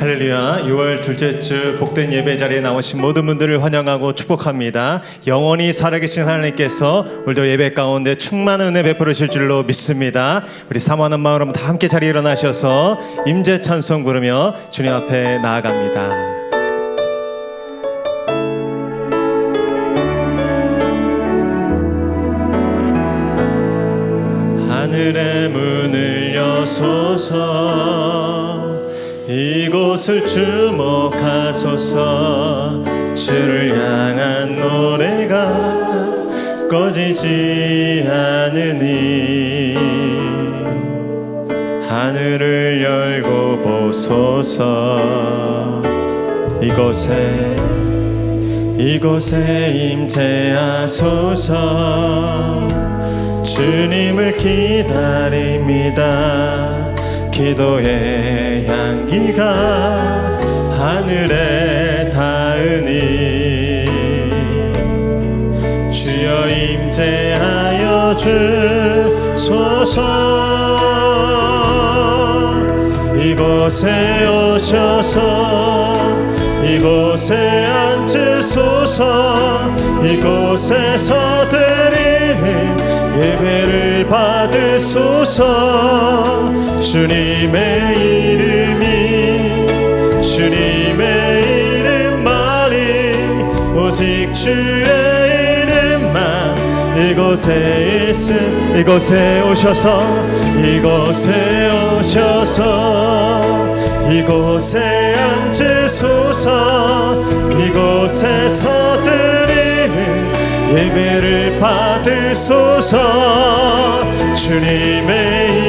할렐루야. 6월 둘째 주 복된 예배 자리에 나오신 모든 분들을 환영하고 축복합니다. 영원히 살아계신 하나님께서 오늘도 예배 가운데 충만한 은혜 베풀으실 줄로 믿습니다. 우리 사모하는 마음으로 다 함께 자리에 일어나셔서 임재 찬송 부르며 주님 앞에 나아갑니다. 하늘의 문을 여소서, 이곳을 주목하소서. 주를 향한 노래가 꺼지지 않으니 하늘을 열고 보소서. 이곳에 임재하소서. 주님을 기다립니다. 기도의 향기가 하늘에 닿으니 주여 임재하여 주소서. 이곳에 오셔서 이곳에 앉으소서. 이곳에서 드리는 예배를 받으소서. 주님의 이름만이 오직 주의 이름만 이곳에 있음. 이곳에 오셔서 이곳에 앉으소서. 이곳에서 드리는 예배를 받으소서. 주님의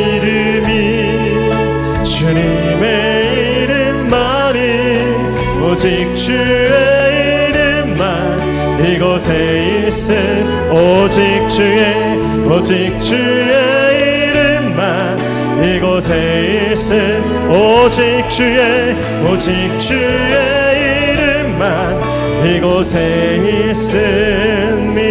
이름만이 오직 주의 이름만 이곳에 있음. 오직 주의 이름만 이곳에 있음. 오직 주의 이름만 이곳에 있습니다.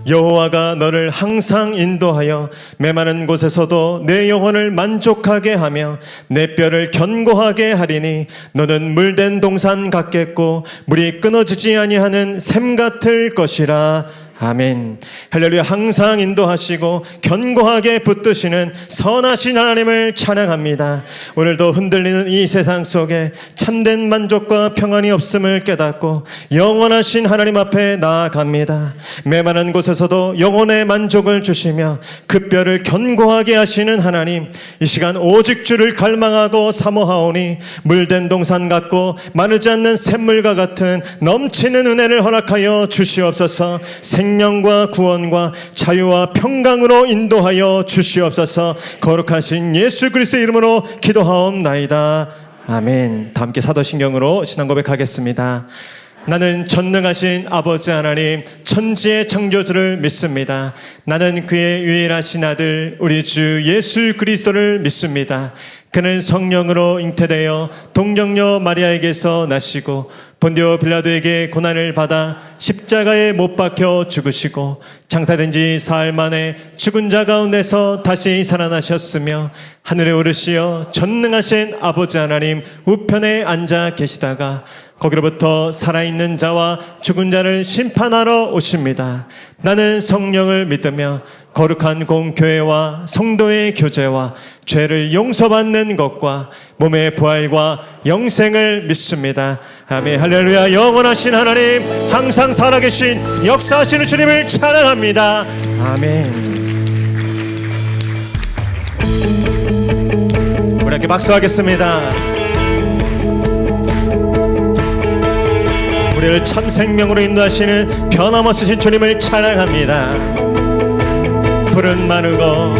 여호와가 너를 항상 인도하여 메마른 곳에서도 내 영혼을 만족하게 하며 내 뼈를 견고하게 하리니 너는 물된 동산 같겠고 물이 끊어지지 아니하는 샘 같을 것이라. 아멘. 할렐루야. 항상 인도하시고 견고하게 붙드시는 선하신 하나님을 찬양합니다. 오늘도 흔들리는 이 세상 속에 참된 만족과 평안이 없음을 깨닫고 영원하신 하나님 앞에 나아갑니다. 메마른 곳에서도 영혼의 만족을 주시며 그 뼈를 견고하게 하시는 하나님, 이 시간 오직 주를 갈망하고 사모하오니 물된 동산 같고 마르지 않는 샘물과 같은 넘치는 은혜를 허락하여 주시옵소서. 생명과 구원과 자유와 평강으로 인도하여 주시옵소서. 거룩하신 예수 그리스도의 이름으로 기도하옵나이다. 아멘. 다 함께 사도신경으로 신앙 고백하겠습니다. 나는 전능하신 아버지 하나님 천지의 창조주를 믿습니다. 나는 그의 유일하신 아들 우리 주 예수 그리스도를 믿습니다. 그는 성령으로 잉태되어 동정녀 마리아에게서 나시고 본디오 빌라도에게 고난을 받아 십자가에 못 박혀 죽으시고 장사된 지 사흘 만에 죽은 자 가운데서 다시 살아나셨으며 하늘에 오르시어 전능하신 아버지 하나님 우편에 앉아 계시다가 거기로부터 살아있는 자와 죽은 자를 심판하러 오십니다. 나는 성령을 믿으며 거룩한 공교회와 성도의 교제와 죄를 용서받는 것과 몸의 부활과 영생을 믿습니다. 아멘. 할렐루야. 영원하신 하나님, 항상 살아계신 역사하시는 주님을 찬양합니다. 아멘. 우리 함께 박수하겠습니다. 우리를 참 생명으로 인도하시는 변함없으신 주님을 찬양합니다. 푸른 마르고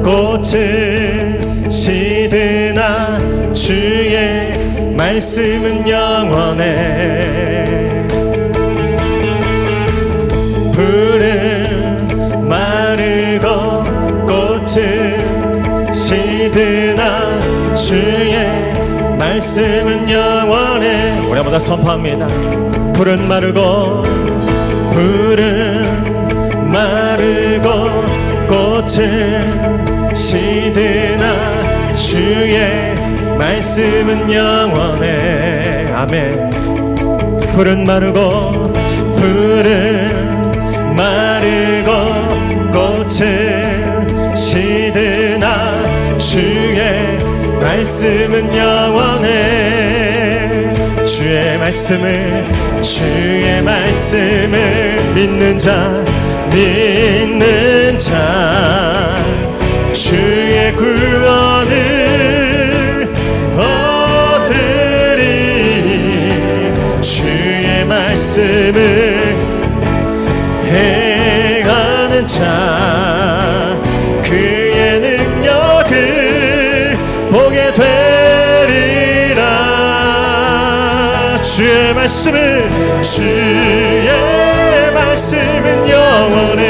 꽃은 시드나 주의 말씀은 영원해. 푸른 마르고 꽃은 시드나 주의 말씀은 영원해. 우리 한번 더 선포합니다. 푸른 마르고 꽃은 시드나 주의 말씀은 영원해. 아멘. 풀은 마르고 꽃은 시드나 주의 말씀은 영원해. 주의 말씀을 믿는 자 주의 구원을 얻으리. 주의 말씀을 행하는 자 그의 능력을 보게 되리라. 주의 말씀은 영원해.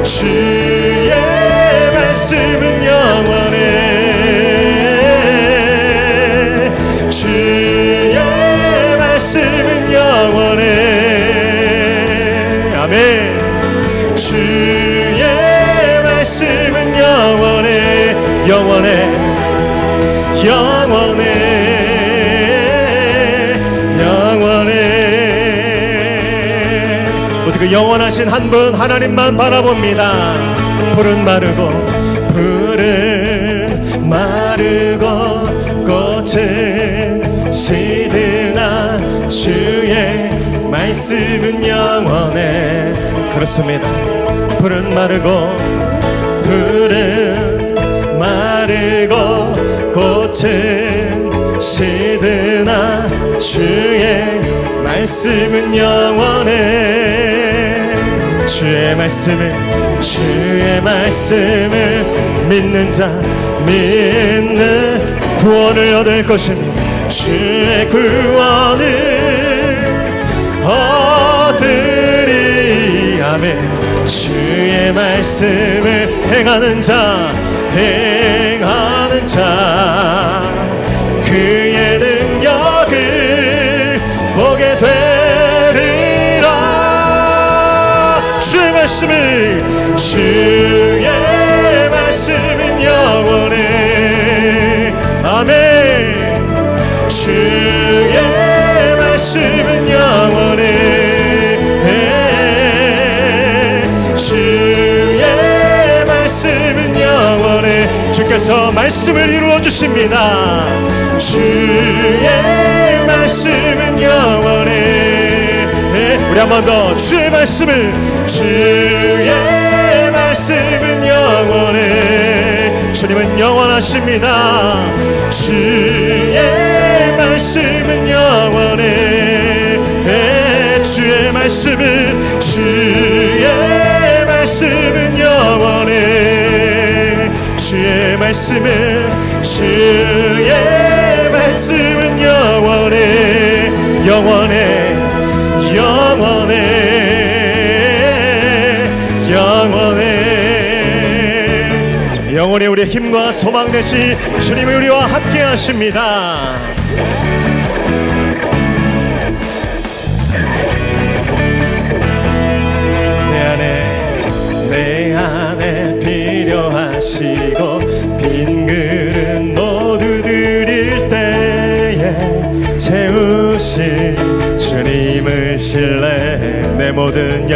주의 말씀은 영원해. 주의 말씀은 영원해. 아멘. 주의 말씀은 영원해. 오직 그 영원하신 한 분 하나님만 바라봅니다. 풀은 마르고 꽃은 시드나 주의 말씀은 영원해. 그렇습니다. 풀은 마르고 꽃은 시드나 주의 말씀은 영원해. 주의 말씀을 믿는 자 구원을 얻을 것입니다. 주의 구원을 얻으리. 아멘. 주의 말씀을 행하는 자 그의 능력을 보게 되리라. 주의 말씀은 영원해. 아멘. 주의 말씀은 영원해. 주의 말씀은 영원해. 주께서 말씀을 이루어 주십니다. 주의 말씀은 영원해. 우리 한 번 더 주의 말씀은 영원해. 주님은 영원하십니다. 주의 말씀은 영원해. 주의 말씀은 영원해. 주의 말씀은 영원해. 영원히 우리의 힘과 소망 되시 주님이 우리와 함께 하십니다. 내 안에 필요하시고 빈 그릇 모두 드릴 때에 채우실 주님을 신뢰해. 내 모든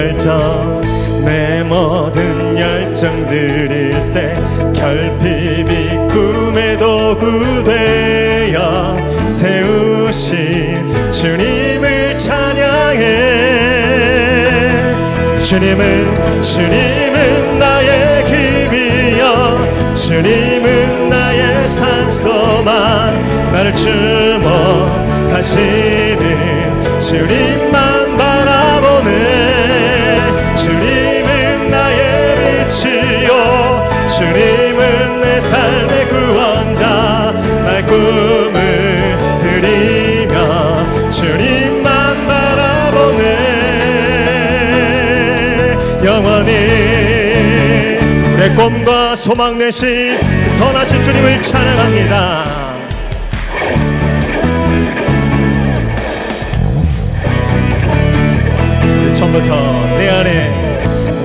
열정 드릴 때 결핍이 꿈의 도구 되어 세우신 주님을 찬양해. 주님은 나의 힘이여 주님은 나의 산소만 나를 주목하시는 주님만 바라보네. 주님은 나의 빛이요 주님은 내 삶의 구원자. 날 꿈을 드리며 주님만 바라보네. 영원히 내 꿈과 소망 되신 선하신 주님을 찬양합니다. 오늘부터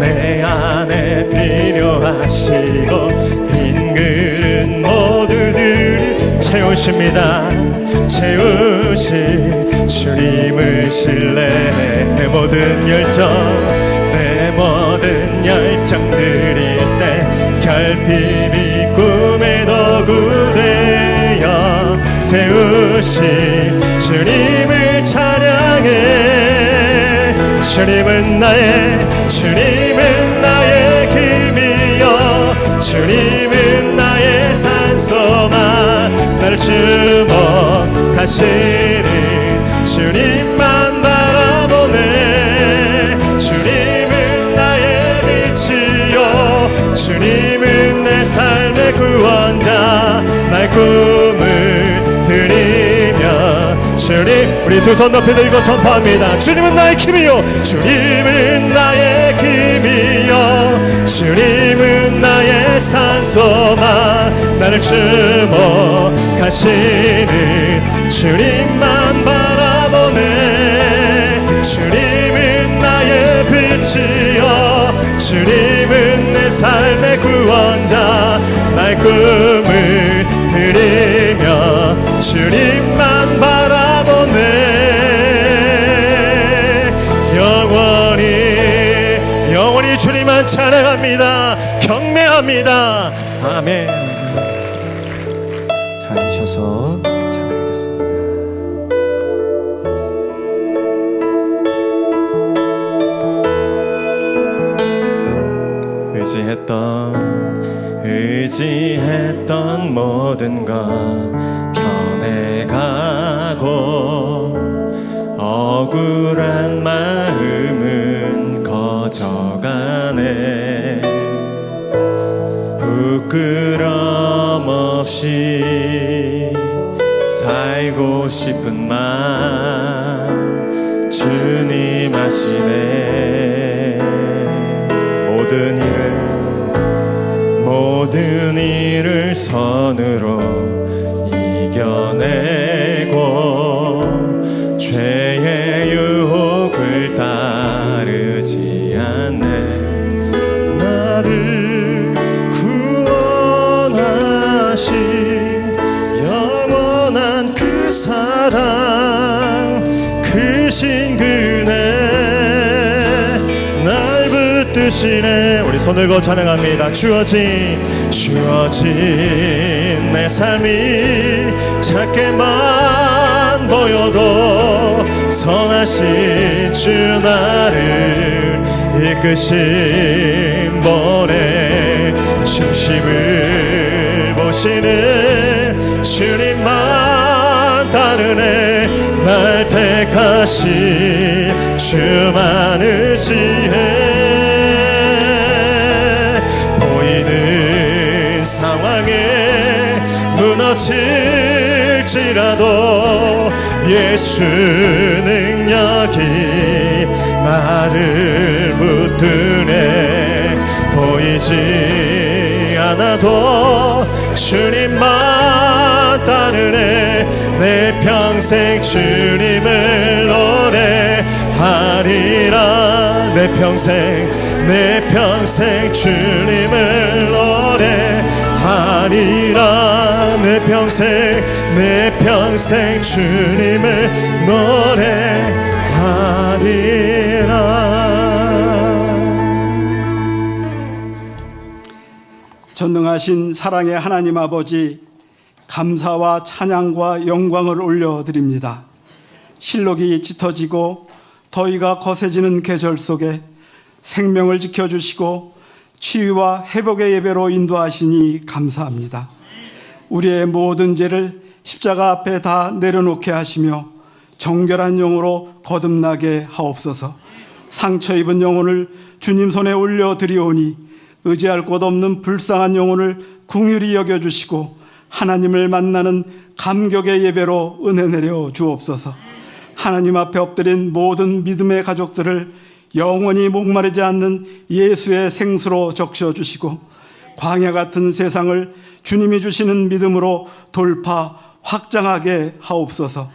내 안에 필요하시고 빈 그릇 모두들을 채우십니다. 채우신 주님을 신뢰해 내 모든 열정 드릴 때 결핍이 꿈의 도구 되어 세우신 주님을 찬양해. 주님은 나의 금이여 주님은 나의 산소만 나를 주목하시는 주님만 바라보네. 주님은 나의 빛이요 주님은 내 삶의 구원자. 나의 꿈을 드리며 주님, 우리 두 손 높이 들고 선포합니다. 주님은 나의 힘이요 주님은 나의 힘이요 주님은 나의 산소만 나를 주목하시는 주님만 바라보네. 주님은 나의 빛이요 주님은 내 삶의 구원자. 나의 꿈을 드리며 주님만 바라보네. 영원히 주님만 찬양합니다. 경배합니다. 아멘. 잘 계셔서 찬양하겠습니다. 의지했던 모든 것 변해가고 억울한 마음은 거져가네. 부끄럼 없이 살고 싶은 마음 주님 아시네. 모든 일을 선으로 이겨내고 죄의 유혹을 따르지 않네. 나를 구원하신 영원한 그 사랑 그 신그네 날 붙드시네. 우리 손을 들고 찬양합니다. 주어진 내 삶이 작게만 보여도 선하신 주 나를 이끄신 본의 중심을 보시는 주님만 따르네. 날 택하신 주만 의지해. 보이는 상황에 무너질지라도 예수 능력이 나를 붙드네. 보이지 않아도 주님만 따르네. 내 평생 주님을 노래하리라. 내 평생 주님을 노래하리라. 내 평생 주님을 노래하리라. 전능하신 사랑의 하나님 아버지, 감사와 찬양과 영광을 올려드립니다. 실록이 짙어지고 더위가 거세지는 계절 속에 생명을 지켜주시고 치유와 회복의 예배로 인도하시니 감사합니다. 우리의 모든 죄를 십자가 앞에 다 내려놓게 하시며 정결한 영으로 거듭나게 하옵소서. 상처 입은 영혼을 주님 손에 올려드리오니 의지할 곳 없는 불쌍한 영혼을 긍휼히 여겨주시고 하나님을 만나는 감격의 예배로 은혜 내려 주옵소서. 하나님 앞에 엎드린 모든 믿음의 가족들을 영원히 목마르지 않는 예수의 생수로 적셔주시고 광야 같은 세상을 주님이 주시는 믿음으로 돌파 확장하게 하옵소서.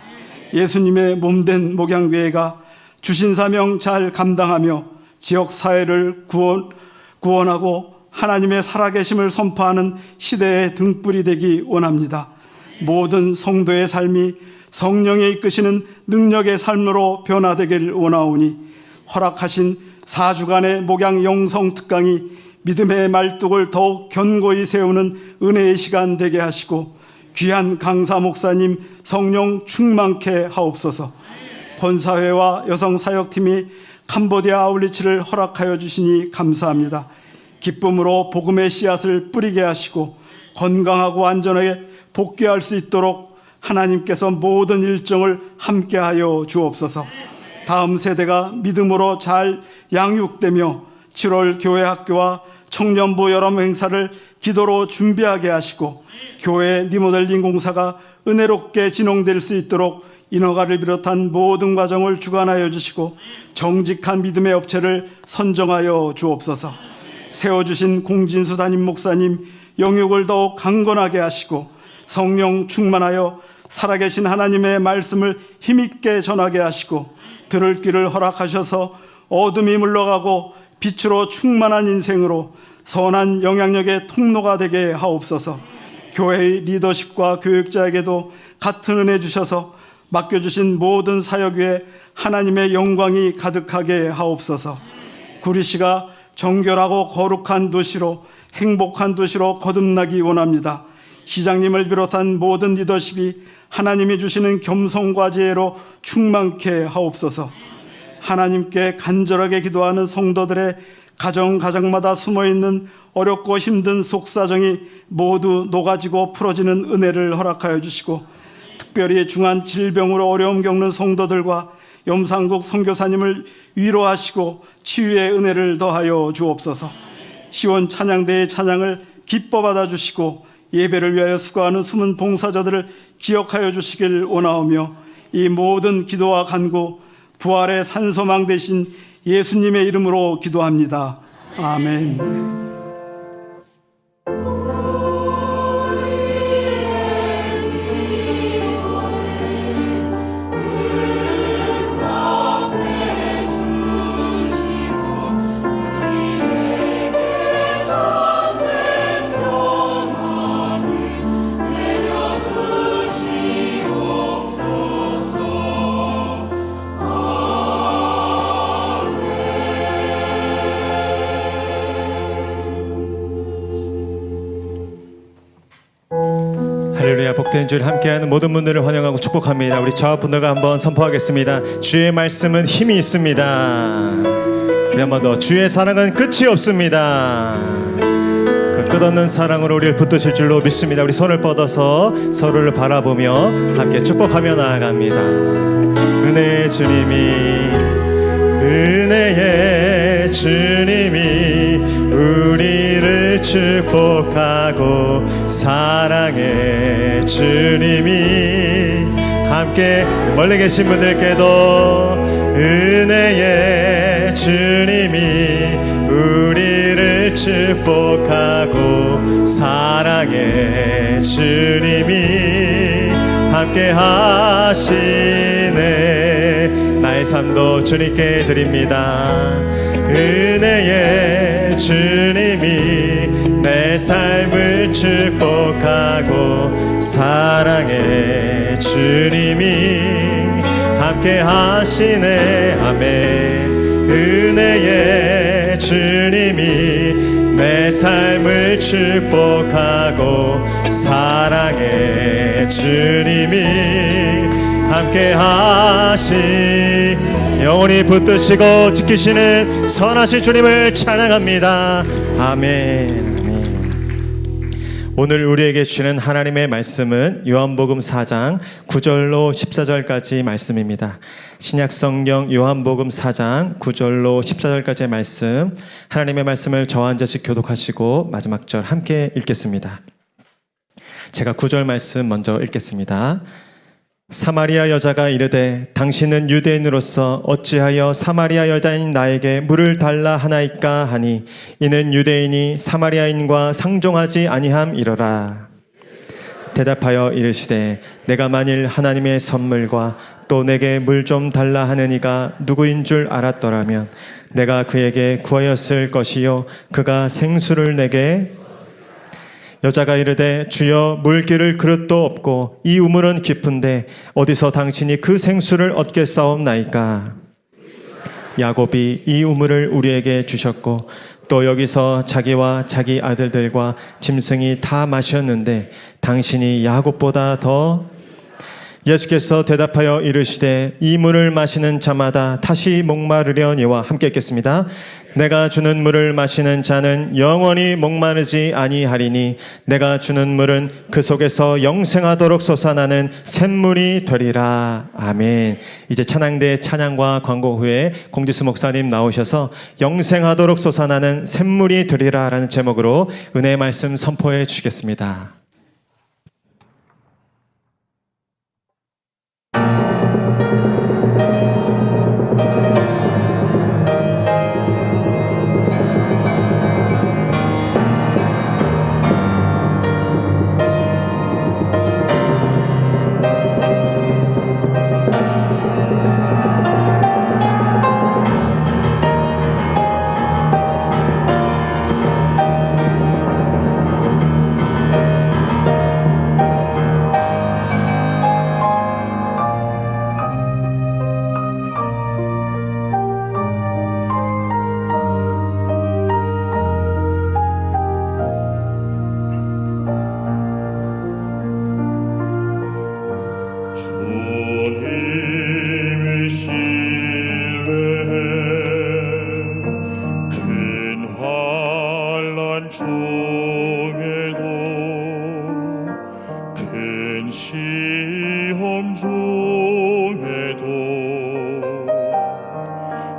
예수님의 몸된 목양교회가 주신 사명 잘 감당하며 지역 사회를 구원하고 하나님의 살아계심을 선포하는 시대의 등불이 되기 원합니다. 모든 성도의 삶이 성령의 이끄시는 능력의 삶으로 변화되길 원하오니 허락하신 4주간의 목양 영성 특강이 믿음의 말뚝을 더욱 견고히 세우는 은혜의 시간 되게 하시고 귀한 강사 목사님 성령 충만케 하옵소서. 권사회와 여성사역팀이 캄보디아 아울리치를 허락하여 주시니 감사합니다. 기쁨으로 복음의 씨앗을 뿌리게 하시고 건강하고 안전하게 복귀할 수 있도록 하나님께서 모든 일정을 함께하여 주옵소서. 다음 세대가 믿음으로 잘 양육되며 7월 교회 학교와 청년부 여러 행사를 기도로 준비하게 하시고 교회 리모델링 공사가 은혜롭게 진행될 수 있도록 인허가를 비롯한 모든 과정을 주관하여 주시고 정직한 믿음의 업체를 선정하여 주옵소서. 세워주신 공진수 담임 목사님 영육을 더욱 강건하게 하시고 성령 충만하여 살아계신 하나님의 말씀을 힘있게 전하게 하시고 들을 길을 허락하셔서 어둠이 물러가고 빛으로 충만한 인생으로 선한 영향력의 통로가 되게 하옵소서. 교회의 리더십과 교육자에게도 같은 은혜 주셔서 맡겨주신 모든 사역 위에 하나님의 영광이 가득하게 하옵소서. 구리시가 정결하고 거룩한 도시로 행복한 도시로 거듭나기 원합니다. 시장님을 비롯한 모든 리더십이 하나님이 주시는 겸손과 지혜로 충만케 하옵소서. 하나님께 간절하게 기도하는 성도들의 가정마다 숨어있는 어렵고 힘든 속사정이 모두 녹아지고 풀어지는 은혜를 허락하여 주시고 특별히 중한 질병으로 어려움 겪는 성도들과 염상국 선교사님을 위로하시고 치유의 은혜를 더하여 주옵소서. 시원 찬양대의 찬양을 기뻐 받아주시고 예배를 위하여 수고하는 숨은 봉사자들을 기억하여 주시길 원하오며 이 모든 기도와 간구 부활의 산소망 되신 예수님의 이름으로 기도합니다. 아멘. 할렐루야. 복된 주를 함께하는 모든 분들을 환영하고 축복합니다. 우리 저분들과 한번 선포하겠습니다. 주의 말씀은 힘이 있습니다. 우리 한번 더. 주의 사랑은 끝이 없습니다. 그 끝없는 사랑으로 우리를 붙드실 줄로 믿습니다. 우리 손을 뻗어서 서로를 바라보며 함께 축복하며 나아갑니다. 은혜의 주님이 우리를 축복하고 사랑의 주님이 함께 멀리 계신 분들께도 은혜의 주님이 우리를 축복하고 사랑의 주님이 함께 하시네. 나의 삶도 주님께 드립니다. 은혜의 주님이 내 삶을 축복하고 사랑의 주님이 함께 하시네. 아멘. 은혜의 주님이 내 삶을 축복하고 사랑의 주님이 함께 하시 영원히 붙드시고 지키시는 선하신 주님을 찬양합니다. 아멘. 오늘 우리에게 주시는 하나님의 말씀은 요한복음 4장 9절로 14절까지 말씀입니다. 신약성경 요한복음 4장 9절로 14절까지의 말씀, 하나님의 말씀을 저와 한 절씩 교독하시고 마지막 절 함께 읽겠습니다. 제가 9절 말씀 먼저 읽겠습니다. 사마리아 여자가 이르되 당신은 유대인으로서 어찌하여 사마리아 여자인 나에게 물을 달라 하나이까 하니 이는 유대인이 사마리아인과 상종하지 아니함이러라. 대답하여 이르시되 내가 만일 하나님의 선물과 또 내게 물 좀 달라 하는 이가 누구인 줄 알았더라면 내가 그에게 구하였을 것이요 그가 생수를 내게. 여자가 이르되 주여 물기를 그릇도 없고 이 우물은 깊은데 어디서 당신이 그 생수를 얻겠사옵나이까. 야곱이 이 우물을 우리에게 주셨고 또 여기서 자기와 자기 아들들과 짐승이 다 마셨는데 당신이 야곱보다 더. 예수께서 대답하여 이르시되 이 물을 마시는 자마다 다시 목마르려니와. 함께 읽겠습니다. 내가 주는 물을 마시는 자는 영원히 목마르지 아니하리니 내가 주는 물은 그 속에서 영생하도록 솟아나는 샘물이 되리라. 아멘. 이제 찬양대 찬양과 광고 후에 공지수 목사님 나오셔서 영생하도록 솟아나는 샘물이 되리라 라는 제목으로 은혜의 말씀 선포해 주시겠습니다.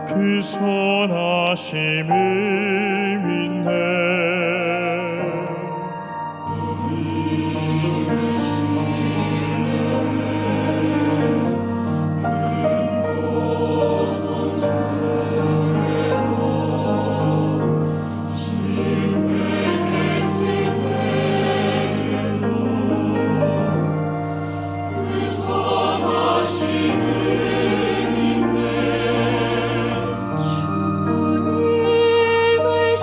그 선하심을 믿네. 주님을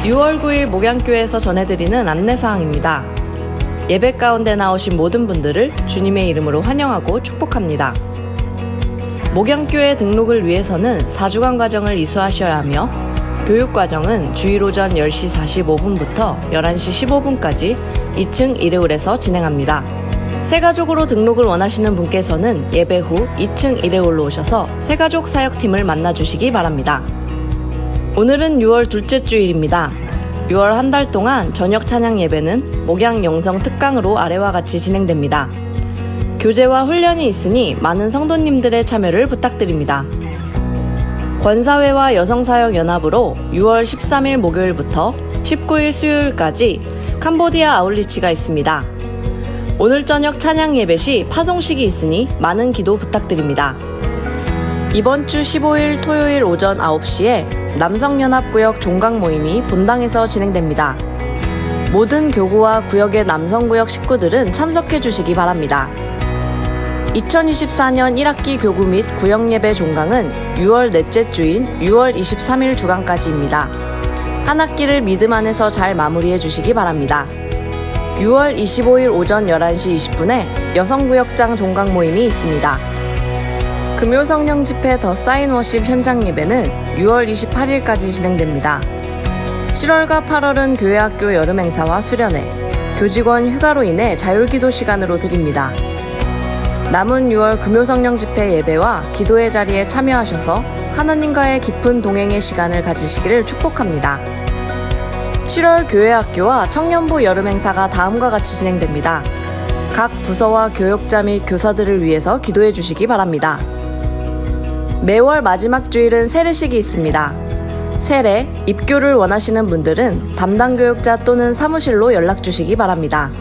6월 9일 목양교회에서 전해드리는 안내사항입니다. 예배 가운데 나오신 모든 분들을 주님의 이름으로 환영하고 축복합니다. 목양교회 등록을 위해서는 4주간 과정을 이수하셔야 하며 교육과정은 주일 오전 10시 45분부터 11시 15분까지 2층 일회홀에서 진행합니다. 새가족으로 등록을 원하시는 분께서는 예배 후 2층 일회홀로 오셔서 새가족 사역팀을 만나주시기 바랍니다. 오늘은 6월 둘째 주일입니다. 6월 한 달 동안 저녁 찬양 예배는 목양 영성 특강으로 아래와 같이 진행됩니다. 교제와 훈련이 있으니 많은 성도님들의 참여를 부탁드립니다. 권사회와 여성사역연합으로 6월 13일 목요일부터 19일 수요일까지 캄보디아 아울리치가 있습니다. 오늘 저녁 찬양 예배 시 파송식이 있으니 많은 기도 부탁드립니다. 이번 주 15일 토요일 오전 9시에 남성연합구역 종강 모임이 본당에서 진행됩니다. 모든 교구와 구역의 남성구역 식구들은 참석해 주시기 바랍니다. 2024년 1학기 교구 및 구역예배 종강은 6월 넷째 주인 6월 23일 주간까지입니다. 한 학기를 믿음 안에서 잘 마무리해 주시기 바랍니다. 6월 25일 오전 11시 20분에 여성구역장 종강 모임이 있습니다. 금요 성령 집회 더 사인 워십 현장 예배는 6월 28일까지 진행됩니다. 7월과 8월은 교회학교 여름 행사와 수련회, 교직원 휴가로 인해 자율기도 시간으로 드립니다. 남은 6월 금요 성령 집회 예배와 기도의 자리에 참여하셔서 하나님과의 깊은 동행의 시간을 가지시기를 축복합니다. 7월 교회학교와 청년부 여름 행사가 다음과 같이 진행됩니다. 각 부서와 교역자 및 교사들을 위해서 기도해 주시기 바랍니다. 매월 마지막 주일은 세례식이 있습니다. 세례, 입교를 원하시는 분들은 담당 교육자 또는 사무실로 연락 주시기 바랍니다.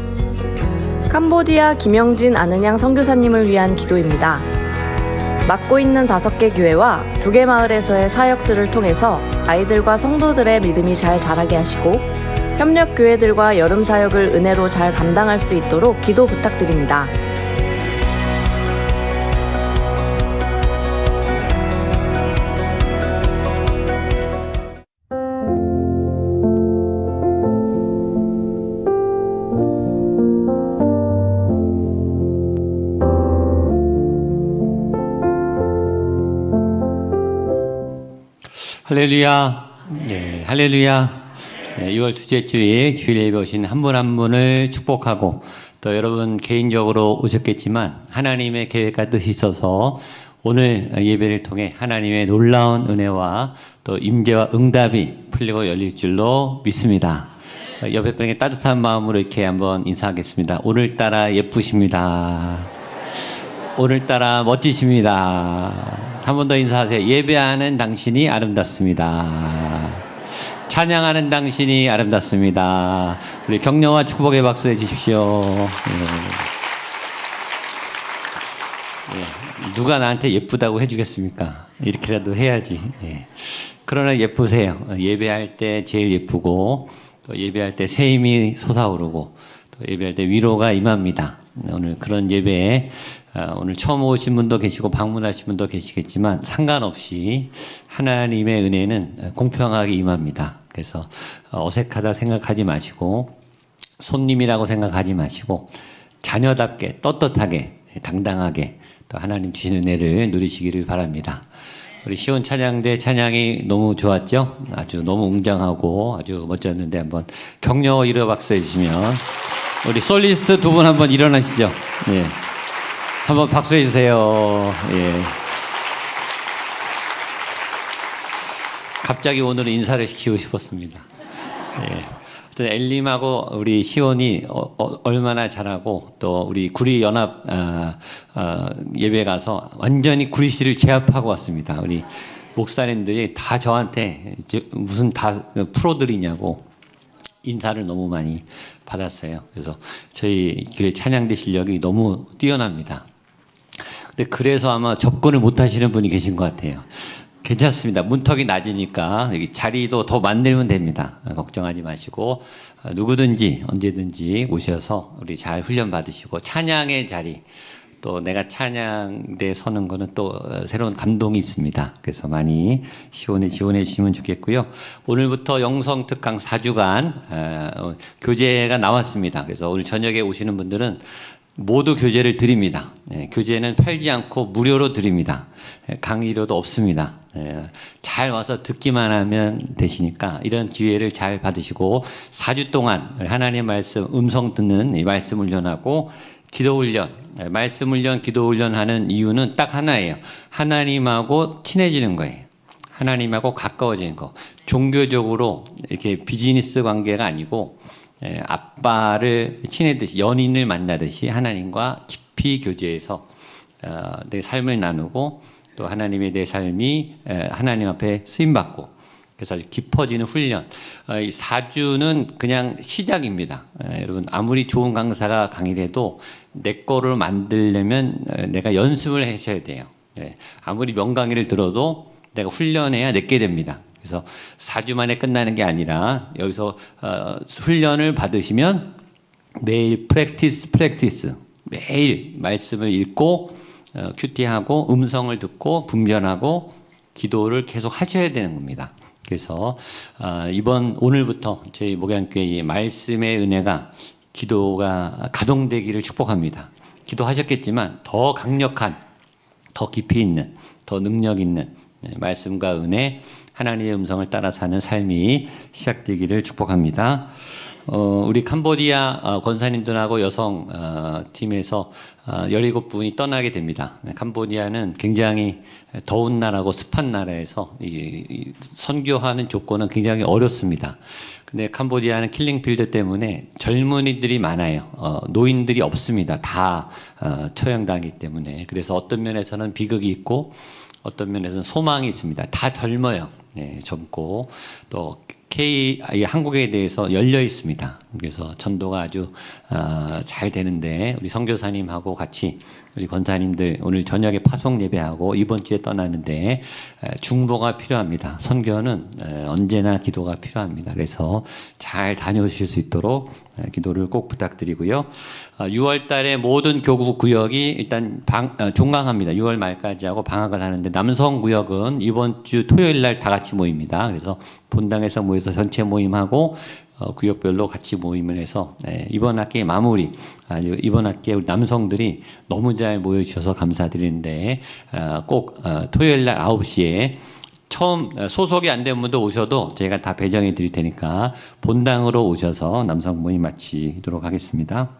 캄보디아 김영진 아는양 선교사님을 위한 기도입니다. 맡고 있는 5개 교회와 2개 마을에서의 사역들을 통해서 아이들과 성도들의 믿음이 잘 자라게 하시고 협력 교회들과 여름 사역을 은혜로 잘 감당할 수 있도록 기도 부탁드립니다. 할렐루야. 예, 할렐루야. 6월 둘째 주일 주일 예배 오신 한 분 한 분을 축복하고 또 여러분 개인적으로 오셨겠지만 하나님의 계획과 뜻이 있어서 오늘 예배를 통해 하나님의 놀라운 은혜와 또 임재와 응답이 풀리고 열릴 줄로 믿습니다. 옆에 분에게 따뜻한 마음으로 이렇게 한번 인사하겠습니다. 오늘따라 예쁘십니다. 오늘따라 멋지십니다. 한 번 더 인사하세요. 예배하는 당신이 아름답습니다. 찬양하는 당신이 아름답습니다. 우리 격려와 축복의 박수 해주십시오. 예. 누가 나한테 예쁘다고 해주겠습니까? 이렇게라도 해야지. 예. 그러나 예쁘세요. 예배할 때 제일 예쁘고 또 예배할 때 새 힘이 솟아오르고 또 예배할 때 위로가 임합니다. 오늘 그런 예배에 오늘 처음 오신 분도 계시고 방문하신 분도 계시겠지만 상관없이 하나님의 은혜는 공평하게 임합니다. 그래서 어색하다 생각하지 마시고 손님이라고 생각하지 마시고 자녀답게 떳떳하게 당당하게 또 하나님 주신 은혜를 누리시기를 바랍니다. 우리 시온 찬양대 찬양이 너무 좋았죠? 아주 너무 웅장하고 아주 멋졌는데 한번 격려 이어 박수해 주시면 우리 솔리스트 두 분 한번 일어나시죠. 예. 한번 박수해 주세요. 예. 갑자기 오늘은 인사를 시키고 싶었습니다. 예. 엘림하고 우리 시온이 얼마나 잘하고 또 우리 구리 연합 예배 가서 완전히 구리시를 제압하고 왔습니다. 우리 목사님들이 다 저한테 무슨 다 프로들이냐고 인사를 너무 많이 받았어요. 그래서 저희 교회 찬양대 실력이 너무 뛰어납니다. 근데 그래서 아마 접근을 못 하시는 분이 계신 것 같아요. 괜찮습니다. 문턱이 낮으니까 여기 자리도 더 만들면 됩니다. 걱정하지 마시고 누구든지 언제든지 오셔서 우리 잘 훈련 받으시고 찬양의 자리 또 내가 찬양대에 서는 거는 또 새로운 감동이 있습니다. 그래서 많이 지원해 주시면 좋겠고요. 오늘부터 영성 특강 4주간 교재가 나왔습니다. 그래서 오늘 저녁에 오시는 분들은 모두 교재를 드립니다. 교재는 팔지 않고 무료로 드립니다. 강의료도 없습니다. 잘 와서 듣기만 하면 되시니까 이런 기회를 잘 받으시고 4주 동안 하나님의 말씀 음성 듣는 이 말씀 훈련하고 기도 훈련, 말씀 훈련, 기도 훈련 하는 이유는 딱 하나예요. 하나님하고 친해지는 거예요. 하나님하고 가까워지는 거. 종교적으로 이렇게 비즈니스 관계가 아니고 아빠를 친해듯이 연인을 만나듯이 하나님과 깊이 교제해서 내 삶을 나누고 또 하나님의 내 삶이 하나님 앞에 쓰임받고 그래서 아주 깊어지는 훈련. 이 4주는 그냥 시작입니다. 여러분 아무리 좋은 강사가 강의를 해도 내 거를 만들려면 내가 연습을 하셔야 돼요. 아무리 명강의를 들어도 내가 훈련해야 내게 됩니다. 그래서 4주 만에 끝나는 게 아니라 여기서 훈련을 받으시면 매일 프랙티스 매일 말씀을 읽고 큐티하고 음성을 듣고 분별하고 기도를 계속 하셔야 되는 겁니다. 그래서 오늘부터 저희 목양교회의 말씀의 은혜가 기도가 가동되기를 축복합니다. 기도하셨겠지만 더 강력한, 더 깊이 있는, 더 능력 있는 말씀과 은혜, 하나님의 음성을 따라 사는 삶이 시작되기를 축복합니다. 우리 캄보디아 권사님들하고 여성 팀에서 17분이 떠나게 됩니다. 캄보디아는 굉장히 더운 나라고 습한 나라에서 이 선교하는 조건은 굉장히 어렵습니다. 근데 캄보디아는 킬링필드 때문에 젊은이들이 많아요. 노인들이 없습니다. 다 처형당하기 때문에. 그래서 어떤 면에서는 비극이 있고 어떤 면에서는 소망이 있습니다. 다 젊어요. 젊고 또 한국에 대해서 열려 있습니다. 그래서 전도가 아주 잘 되는데 우리 선교사님하고 같이 우리 권사님들 오늘 저녁에 파송 예배하고 이번 주에 떠나는데 중보가 필요합니다. 선교는 언제나 기도가 필요합니다. 그래서 잘 다녀오실 수 있도록 기도를 꼭 부탁드리고요. 6월 달에 모든 교구 구역이 일단 종강합니다. 6월 말까지 하고 방학을 하는데 남성 구역은 이번 주 토요일 날 다 같이 모입니다. 그래서 본당에서 모여서 전체 모임하고 구역별로 같이 모임을 해서 이번 학기 마무리 이번 학기에 우리 남성들이 너무 잘 모여주셔서 감사드리는데 꼭 토요일 날 9시에 처음 소속이 안 된 분도 오셔도 저희가 다 배정해 드릴 테니까 본당으로 오셔서 남성 모임 마치도록 하겠습니다.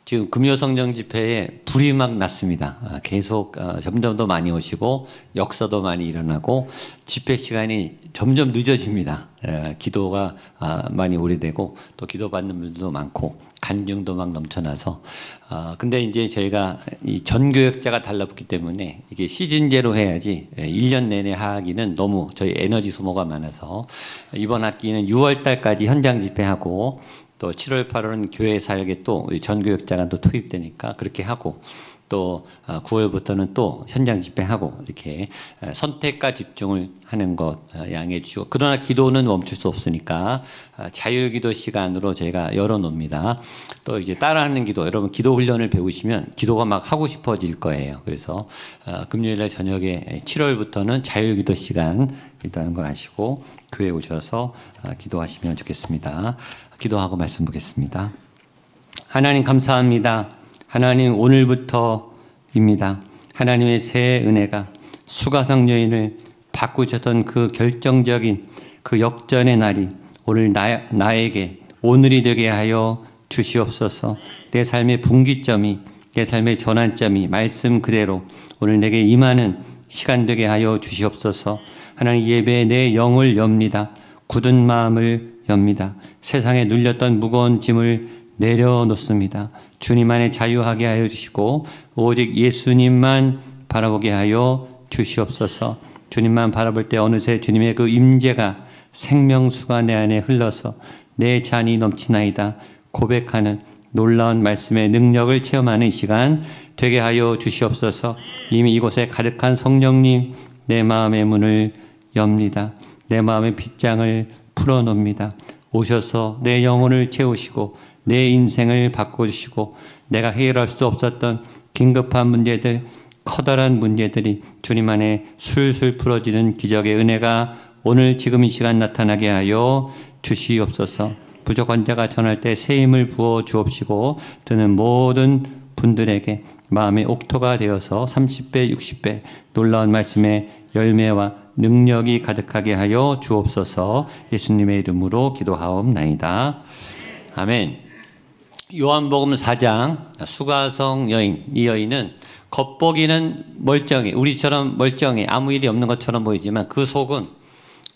지금 금요성령 집회에 불이 막 났습니다. 계속 점점 더 많이 오시고 역사도 많이 일어나고 집회 시간이 점점 늦어집니다. 기도가 많이 오래되고 또 기도받는 분들도 많고 간증도 막 넘쳐나서 근데 이제 저희가 이 전교역자가 달라붙기 때문에 이게 시즌제로 해야지 1년 내내 하기는 너무 저희 에너지 소모가 많아서 이번 학기는 6월 달까지 현장 집회하고 또 7월, 8월은 교회 사역에 또 전교역자가 또 투입되니까 그렇게 하고 또 9월부터는 또 현장 집회하고 이렇게 선택과 집중을 하는 것 양해해 주시고 그러나 기도는 멈출 수 없으니까 자유기도 시간으로 저희가 열어놓습니다. 또 이제 따라하는 기도 여러분 기도 훈련을 배우시면 기도가 막 하고 싶어질 거예요. 그래서 금요일날 저녁에 7월부터는 자유기도 시간 있다는 걸 아시고 교회에 오셔서 기도하시면 좋겠습니다. 기도하고 말씀 보겠습니다. 하나님 감사합니다. 하나님 오늘부터입니다. 하나님의 새 은혜가 수가성 여인을 바꾸셨던 그 결정적인 그 역전의 날이 오늘 나에게 오늘이 되게 하여 주시옵소서. 내 삶의 분기점이 내 삶의 전환점이 말씀 그대로 오늘 내게 임하는 시간 되게 하여 주시옵소서. 하나님 예배에 내 영을 엽니다. 굳은 마음을 엽니다. 세상에 눌렸던 무거운 짐을 내려놓습니다. 주님 안에 자유하게 하여 주시고 오직 예수님만 바라보게 하여 주시옵소서. 주님만 바라볼 때 어느새 주님의 그 임재가 생명수가 내 안에 흘러서 내 잔이 넘치나이다 고백하는 놀라운 말씀의 능력을 체험하는 시간 되게 하여 주시옵소서. 이미 이곳에 가득한 성령님 내 마음의 문을 엽니다. 내 마음의 빗장을 풀어놓습니다. 오셔서 내 영혼을 채우시고 내 인생을 바꿔주시고 내가 해결할 수 없었던 긴급한 문제들, 커다란 문제들이 주님 안에 술술 풀어지는 기적의 은혜가 오늘 지금 이 시간 나타나게 하여 주시옵소서. 부족한 자가 전할 때 새 힘을 부어 주옵시고 듣는 모든 분들에게 마음의 옥토가 되어서 30배, 60배 놀라운 말씀의 열매와 능력이 가득하게 하여 주옵소서. 예수님의 이름으로 기도하옵나이다. 아멘. 요한복음 4장 수가성 여인, 이 여인은 겉보기는 멀쩡해, 우리처럼 멀쩡해, 아무 일이 없는 것처럼 보이지만 그 속은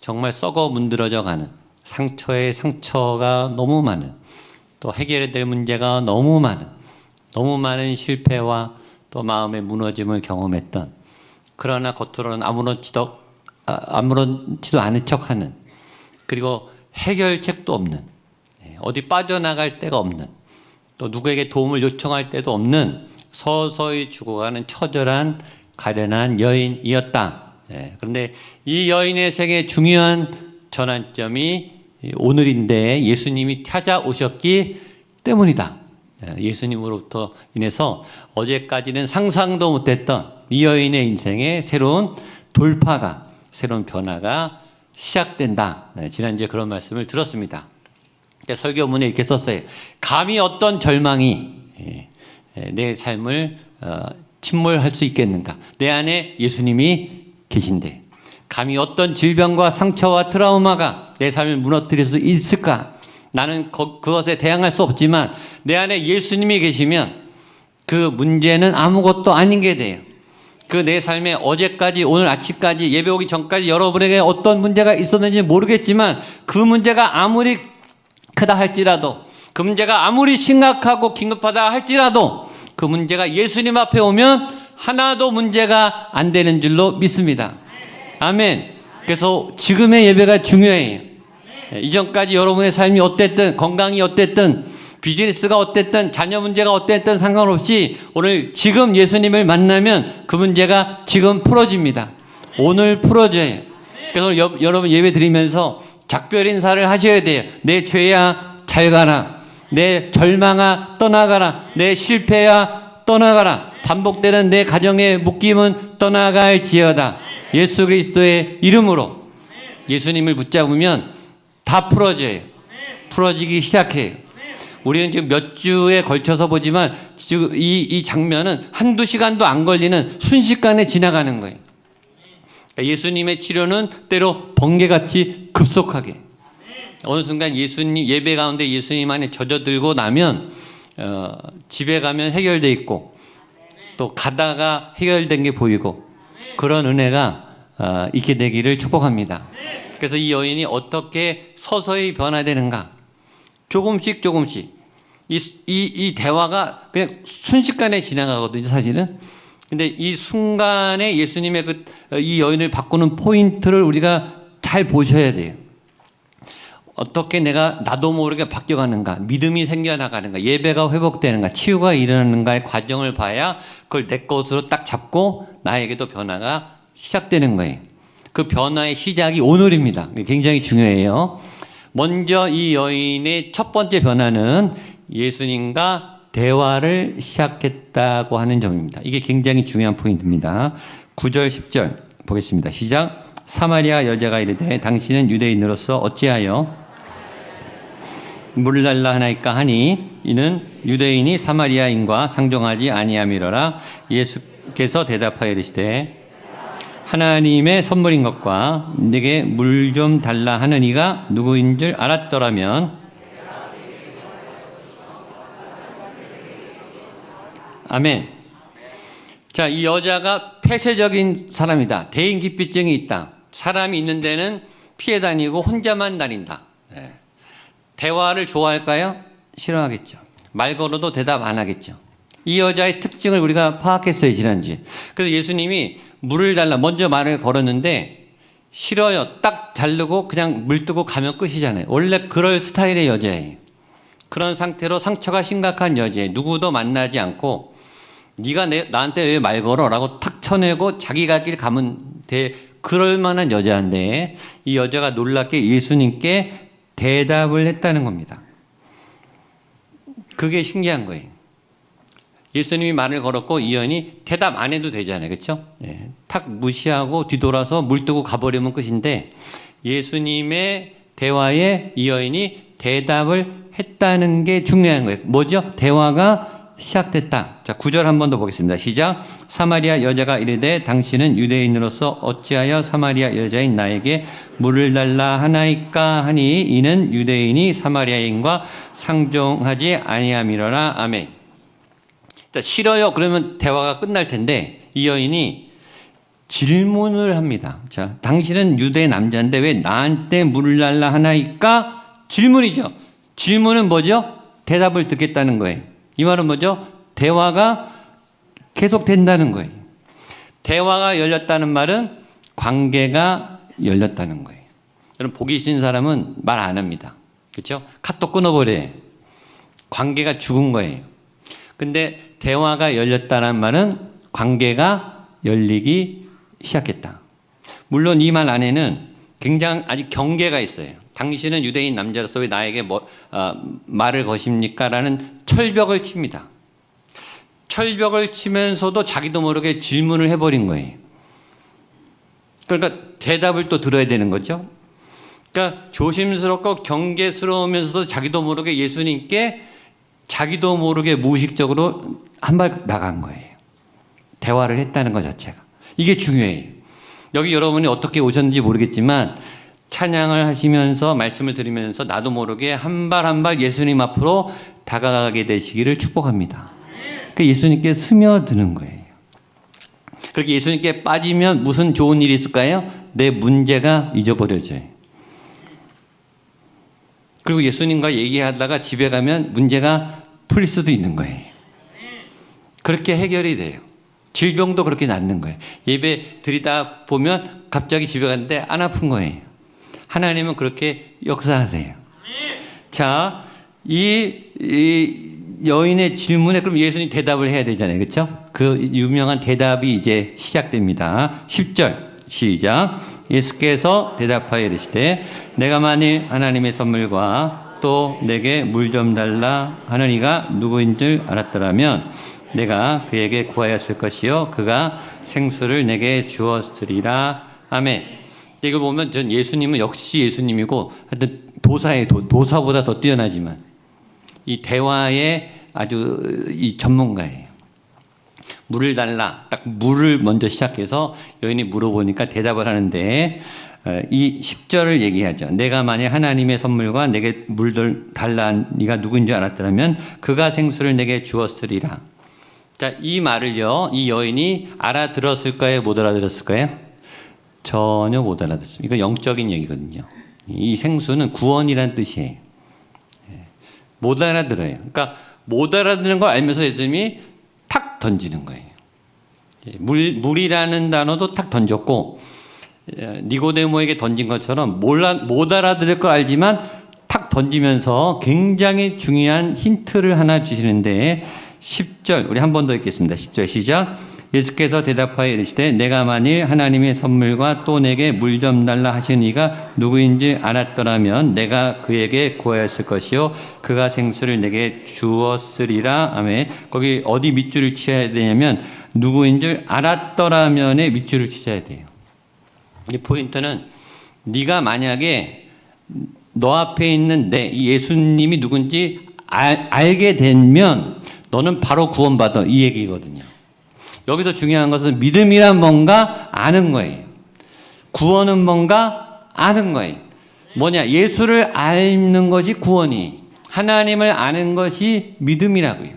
정말 썩어 문드러져 가는, 상처에 상처가 너무 많은, 또 해결해야 될 문제가 너무 많은 실패와 또 마음의 무너짐을 경험했던, 그러나 겉으로는 아무렇지도 않은 척하는, 그리고 해결책도 없는, 어디 빠져나갈 데가 없는, 또 누구에게 도움을 요청할 때도 없는 서서히 죽어가는 처절한 가련한 여인이었다. 그런데 이 여인의 생애 중요한 전환점이 오늘인데 예수님이 찾아오셨기 때문이다. 예수님으로부터 인해서 어제까지는 상상도 못했던 이 여인의 인생에 새로운 돌파가, 새로운 변화가 시작된다. 지난주에 그런 말씀을 들었습니다. 설교문에 이렇게 썼어요. 감히 어떤 절망이 내 삶을 침몰할 수 있겠는가? 내 안에 예수님이 계신데 감히 어떤 질병과 상처와 트라우마가 내 삶을 무너뜨릴 수 있을까? 나는 그것에 대항할 수 없지만 내 안에 예수님이 계시면 그 문제는 아무것도 아닌 게 돼요. 그 내 삶에 어제까지, 오늘 아침까지, 예배 오기 전까지 여러분에게 어떤 문제가 있었는지 모르겠지만 그 문제가 아무리 크다 할지라도, 그 문제가 아무리 심각하고 긴급하다 할지라도 그 문제가 예수님 앞에 오면 하나도 문제가 안 되는 줄로 믿습니다. 아멘. 그래서 지금의 예배가 중요해요. 이전까지 여러분의 삶이 어땠든, 건강이 어땠든, 비즈니스가 어땠든, 자녀 문제가 어땠든 상관없이 오늘 지금 예수님을 만나면 그 문제가 지금 풀어집니다. 오늘 풀어져요. 그래서 여러분 예배 드리면서 작별 인사를 하셔야 돼요. 내 죄야 잘 가라. 내 절망아 떠나가라. 내 실패야 떠나가라. 반복되는 내 가정의 묶임은 떠나갈지어다. 예수 그리스도의 이름으로 예수님을 붙잡으면 다 풀어져요. 풀어지기 시작해요. 우리는 지금 몇 주에 걸쳐서 보지만 지금 이 장면은 한두 시간도 안 걸리는 순식간에 지나가는 거예요. 예수님의 치료는 때로 번개같이 급속하게, 어느 순간 예수님 예배 가운데 예수님 안에 젖어들고 나면 집에 가면 해결돼 있고 또 가다가 해결된 게 보이고 그런 은혜가 있게 되기를 축복합니다. 그래서 이 어떻게 서서히 변화되는가, 조금씩 이 대화가 그냥 순식간에 지나가거든요, 사실은. 근데 이 순간에 예수님의 이 여인을 바꾸는 포인트를 우리가 잘 보셔야 돼요. 어떻게 내가 나도 모르게 바뀌어가는가, 믿음이 생겨나가는가, 예배가 회복되는가, 치유가 일어나는가의 과정을 봐야 그걸 내 것으로 딱 잡고 나에게도 변화가 시작되는 거예요. 그 변화의 시작이 오늘입니다. 굉장히 중요해요. 먼저 이 여인의 첫 번째 변화는 예수님과 대화를 시작했다고 하는 점입니다. 이게 굉장히 중요한 포인트입니다. 9절 10절 보겠습니다. 시작. 사마리아 여자가 이르되 당신은 유대인으로서 어찌하여 물을 달라 하나이까 하니 이는 유대인이 사마리아인과 상종하지 아니함이로라. 예수께서 대답하여 이르시되 하나님의 선물인 것과 내게 물 좀 달라 하는 이가 누구인 줄 알았더라면. 아멘. 자, 이 여자가 폐쇄적인 사람이다. 대인기피증이 있다. 사람이 있는 데는 피해 다니고 혼자만 다닌다. 네. 대화를 좋아할까요? 싫어하겠죠. 말 걸어도 대답 안 하겠죠. 이 여자의 특징을 우리가 파악했어요, 지난주에. 그래서 예수님이 물을 달라 먼저 말을 걸었는데 싫어요. 딱 자르고 그냥 물 뜨고 가면 끝이잖아요. 원래 그럴 스타일의 여자예요. 그런 상태로 상처가 심각한 여자예요. 누구도 만나지 않고 네가 나한테 왜 말 걸어? 라고 탁 쳐내고 자기 갈 길 가면 돼. 그럴 만한 여자인데 이 여자가 놀랍게 예수님께 대답을 했다는 겁니다. 그게 신기한 거예요. 예수님이 말을 걸었고 이 여인이 대답 안 해도 되잖아요. 그렇죠? 예, 탁 무시하고 뒤돌아서 물 뜨고 가버리면 끝인데 예수님의 대화에 이 여인이 대답을 했다는 게 중요한 거예요. 뭐죠? 대화가 시작됐다. 자, 9절 한 번 더 보겠습니다. 시작. 사마리아 여자가 이르되 당신은 유대인으로서 어찌하여 사마리아 여자인 나에게 물을 달라 하나이까 하니 이는 유대인이 사마리아인과 상종하지 아니함이로라. 아멘. 자, 싫어요. 그러면 대화가 끝날 텐데 이 여인이 질문을 합니다. 자, 당신은 유대 남자인데 왜 나한테 물을 달라 하나이까? 질문이죠. 질문은 뭐죠? 대답을 듣겠다는 거예요. 이 말은 뭐죠? 대화가 계속된다는 거예요. 대화가 열렸다는 말은 관계가 열렸다는 거예요. 여러분, 보기 싫은 사람은 말 안 합니다. 그렇죠? 카톡 끊어버려요. 관계가 죽은 거예요. 근데 대화가 열렸다는 말은 관계가 열리기 시작했다. 물론 이 말 안에는 굉장히 아직 경계가 있어요. 당신은 유대인 남자로서 왜 나에게 말을 거십니까? 라는 철벽을 칩니다. 철벽을 치면서도 자기도 모르게 질문을 해버린 거예요. 그러니까 대답을 또 들어야 되는 거죠. 그러니까 조심스럽고 경계스러우면서도 자기도 모르게 예수님께 자기도 모르게 무의식적으로 한 발 나간 거예요. 대화를 했다는 것 자체가. 이게 중요해요. 여기 여러분이 어떻게 오셨는지 모르겠지만 찬양을 하시면서 말씀을 들으면서 나도 모르게 한 발 한 발 예수님 앞으로 다가가게 되시기를 축복합니다. 그 예수님께 스며드는 거예요. 그렇게 예수님께 빠지면 무슨 좋은 일이 있을까요? 내 문제가 잊어버려져요. 그리고 예수님과 얘기하다가 집에 가면 문제가 풀릴 수도 있는 거예요. 그렇게 해결이 돼요. 질병도 그렇게 낫는 거예요. 예배 드리다 보면 갑자기 집에 갔는데 안 아픈 거예요. 하나님은 그렇게 역사하세요. 자, 이 여인의 질문에 그럼 예수님 대답을 해야 되잖아요. 그렇죠? 그 유명한 대답이 이제 시작됩니다. 10절 시작. 예수께서 대답하여 이르시되 내가 만일 하나님의 선물과 또 내게 물 좀 달라 하는 이가 누구인 줄 알았더라면 내가 그에게 구하였을 것이요 그가 생수를 내게 주었으리라. 아멘. 이걸 보면 전 예수님은 역시 예수님이고 하여튼 도사보다 더 뛰어나지만 이 대화의 아주 이 전문가예요. 물을 달라. 딱 물을 먼저 시작해서 여인이 물어보니까 대답을 하는데 이 10절을 얘기하죠. 내가 만약 하나님의 선물과 내게 물을 달라 네가 누구인지 알았더라면 그가 생수를 내게 주었으리라. 자, 이 말을요. 이 여인이 알아들었을까요? 못 알아들었을까요? 전혀 못 알아듣습니다. 이거 영적인 얘기거든요. 이 생수는 구원이란 뜻이에요. 못 알아들어요. 그러니까 못 알아듣는 걸 알면서 예수님이 탁 던지는 거예요. 물이라는 단어도 탁 던졌고 니고데모에게 던진 것처럼 못 알아들을 걸 알지만 탁 던지면서 굉장히 중요한 힌트를 하나 주시는데 10절 우리 한 번 더 읽겠습니다. 10절 시작. 예수께서 대답하여 이르시되 내가 만일 하나님의 선물과 또 내게 물 좀 달라 하시는 이가 누구인지 알았더라면 내가 그에게 구하였을 것이요 그가 생수를 내게 주었으리라. 아멘. 거기 어디 밑줄을 치어야 되냐면 누구인 줄 알았더라면에 밑줄을 치셔야 돼요. 이 포인트는 네가 만약에 너 앞에 있는 이 예수님이 누군지 알게 되면 너는 바로 구원받아 이 얘기거든요. 여기서 중요한 것은 믿음이란 뭔가 아는 거예요. 구원은 뭔가 아는 거예요. 뭐냐? 예수를 아는 것이 구원이, 하나님을 아는 것이 믿음이라고요.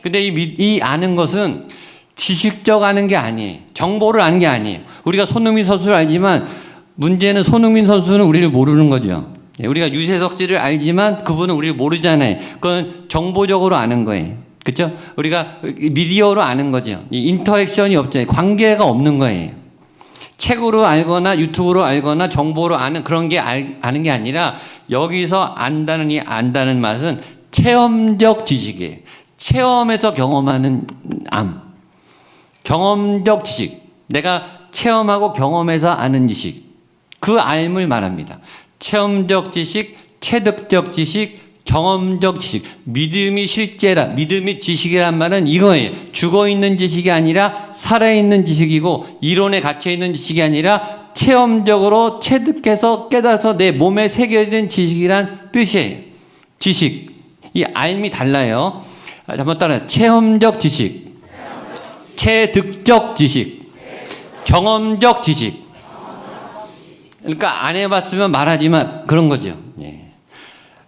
근데 이 아는 것은 지식적 아는 게 아니에요. 정보를 아는 게 아니에요. 우리가 손흥민 선수를 알지만 문제는 손흥민 선수는 우리를 모르는 거죠. 우리가 유재석 씨를 알지만 그분은 우리를 모르잖아요. 그건 정보적으로 아는 거예요. 그렇죠? 우리가 미디어로 아는 거죠. 인터액션이 없잖아요. 관계가 없는 거예요. 책으로 알거나 유튜브로 알거나 정보로 아는 그런 게 아는 게 아니라 여기서 안다는 맛은 체험적 지식이에요. 체험에서 경험하는 경험적 지식. 내가 체험하고 경험해서 아는 지식. 그 알을 말합니다. 체험적 지식, 체득적 지식, 경험적 지식, 믿음이 실제라, 믿음이 지식이란 말은 이거예요. 죽어있는 지식이 아니라 살아있는 지식이고, 이론에 갇혀있는 지식이 아니라 체험적으로 체득해서 깨달아서 내 몸에 새겨진 지식이란 뜻이에요. 지식. 이 알미 달라요. 한번 따라해요. 체험적 지식, 체득적 지식, 경험적 지식. 그러니까 안 해봤으면 말하지만 그런 거죠. 예.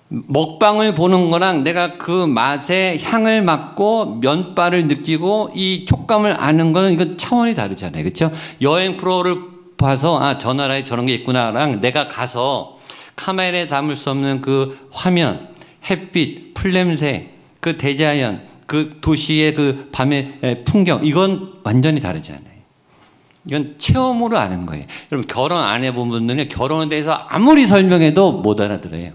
먹방을 보는 거랑 내가 그 맛의 향을 맡고 면발을 느끼고 이 촉감을 아는 거는 이건 차원이 다르잖아요. 그렇죠? 여행 프로를 봐서 아, 저 나라에 저런 게 있구나랑 내가 가서 카메라에 담을 수 없는 그 화면, 햇빛, 풀냄새, 그 대자연, 그 도시의 그 밤의 풍경, 이건 완전히 다르잖아요. 이건 체험으로 아는 거예요. 여러분, 결혼 안 해본 분들은 결혼에 대해서 아무리 설명해도 못 알아들어요.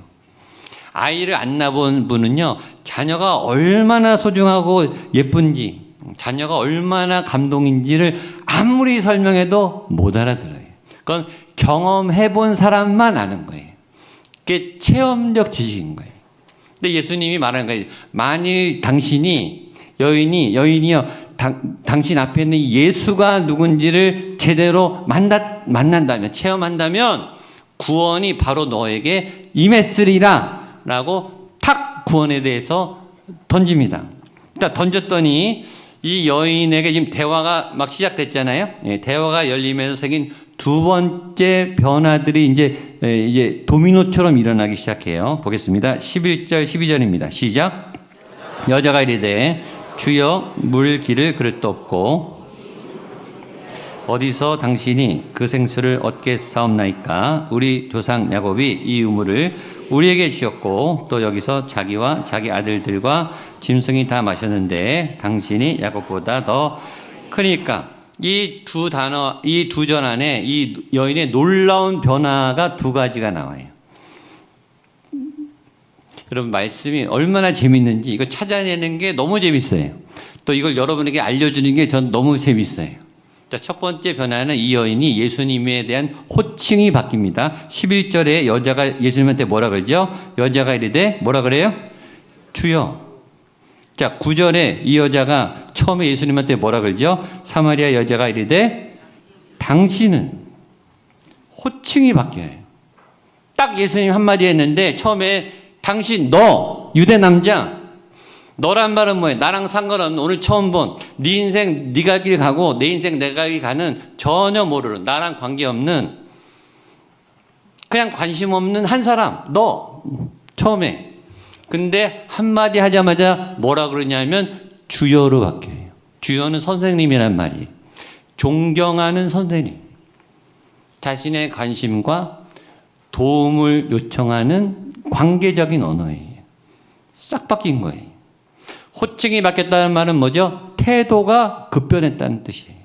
아이를 안 낳아본 분은요, 자녀가 얼마나 소중하고 예쁜지, 자녀가 얼마나 감동인지를 아무리 설명해도 못 알아들어요. 그건 경험해본 사람만 아는 거예요. 그게 체험적 지식인 거예요. 근데 예수님이 말하는 거예요. 만일 당신이, 여인이요, 당신 앞에 있는 예수가 누군지를 제대로 만난다면, 체험한다면 구원이 바로 너에게 임했으리라 라고 탁 구원에 대해서 던집니다. 그러니까 던졌더니 이 여인에게 지금 대화가 막 시작됐잖아요. 예, 대화가 열리면서 생긴 두 번째 변화들이 이제 도미노처럼 일어나기 시작해요. 보겠습니다. 11절, 12절입니다. 시작. 여자가 이르되 주여 물 기를 그릇도 없고 어디서 당신이 그 생수를 얻겠사옵나이까? 우리 조상 야곱이 이 우물을 우리에게 주셨고 또 여기서 자기와 자기 아들들과 짐승이 다 마셨는데 당신이 야곱보다 더 크니까. 이 두 단어, 이 두 절 안에 이 여인의 놀라운 변화가 두 가지가 나와요. 여러분, 말씀이 얼마나 재밌는지 이거 찾아내는 게 너무 재밌어요. 또 이걸 여러분에게 알려주는 게 전 너무 재밌어요. 자, 첫 번째 변화는 이 여인이 예수님에 대한 호칭이 바뀝니다. 11절에 여자가 예수님한테 뭐라 그러죠? 여자가 이르되 뭐라 그래요? 주여. 자, 9절에 이 여자가 처음에 예수님한테 뭐라 그러죠? 사마리아 여자가 이르되 당신은. 호칭이 바뀌어요. 딱 예수님 한마디 했는데 처음에 당신, 너, 유대 남자, 너란 말은 뭐예요? 나랑 상관없는, 오늘 처음 본, 네 인생 네가 길 가고 내 인생 내가 길 가는 전혀 모르는, 나랑 관계없는, 그냥 관심 없는 한 사람, 너, 처음에. 근데 한마디 하자마자 뭐라 그러냐면 주여로 바뀌어요. 주여는 선생님이란 말이에요. 존경하는 선생님. 자신의 관심과 도움을 요청하는 관계적인 언어예요. 싹 바뀐 거예요. 호칭이 바뀌었다는 말은 뭐죠? 태도가 급변했다는 뜻이에요.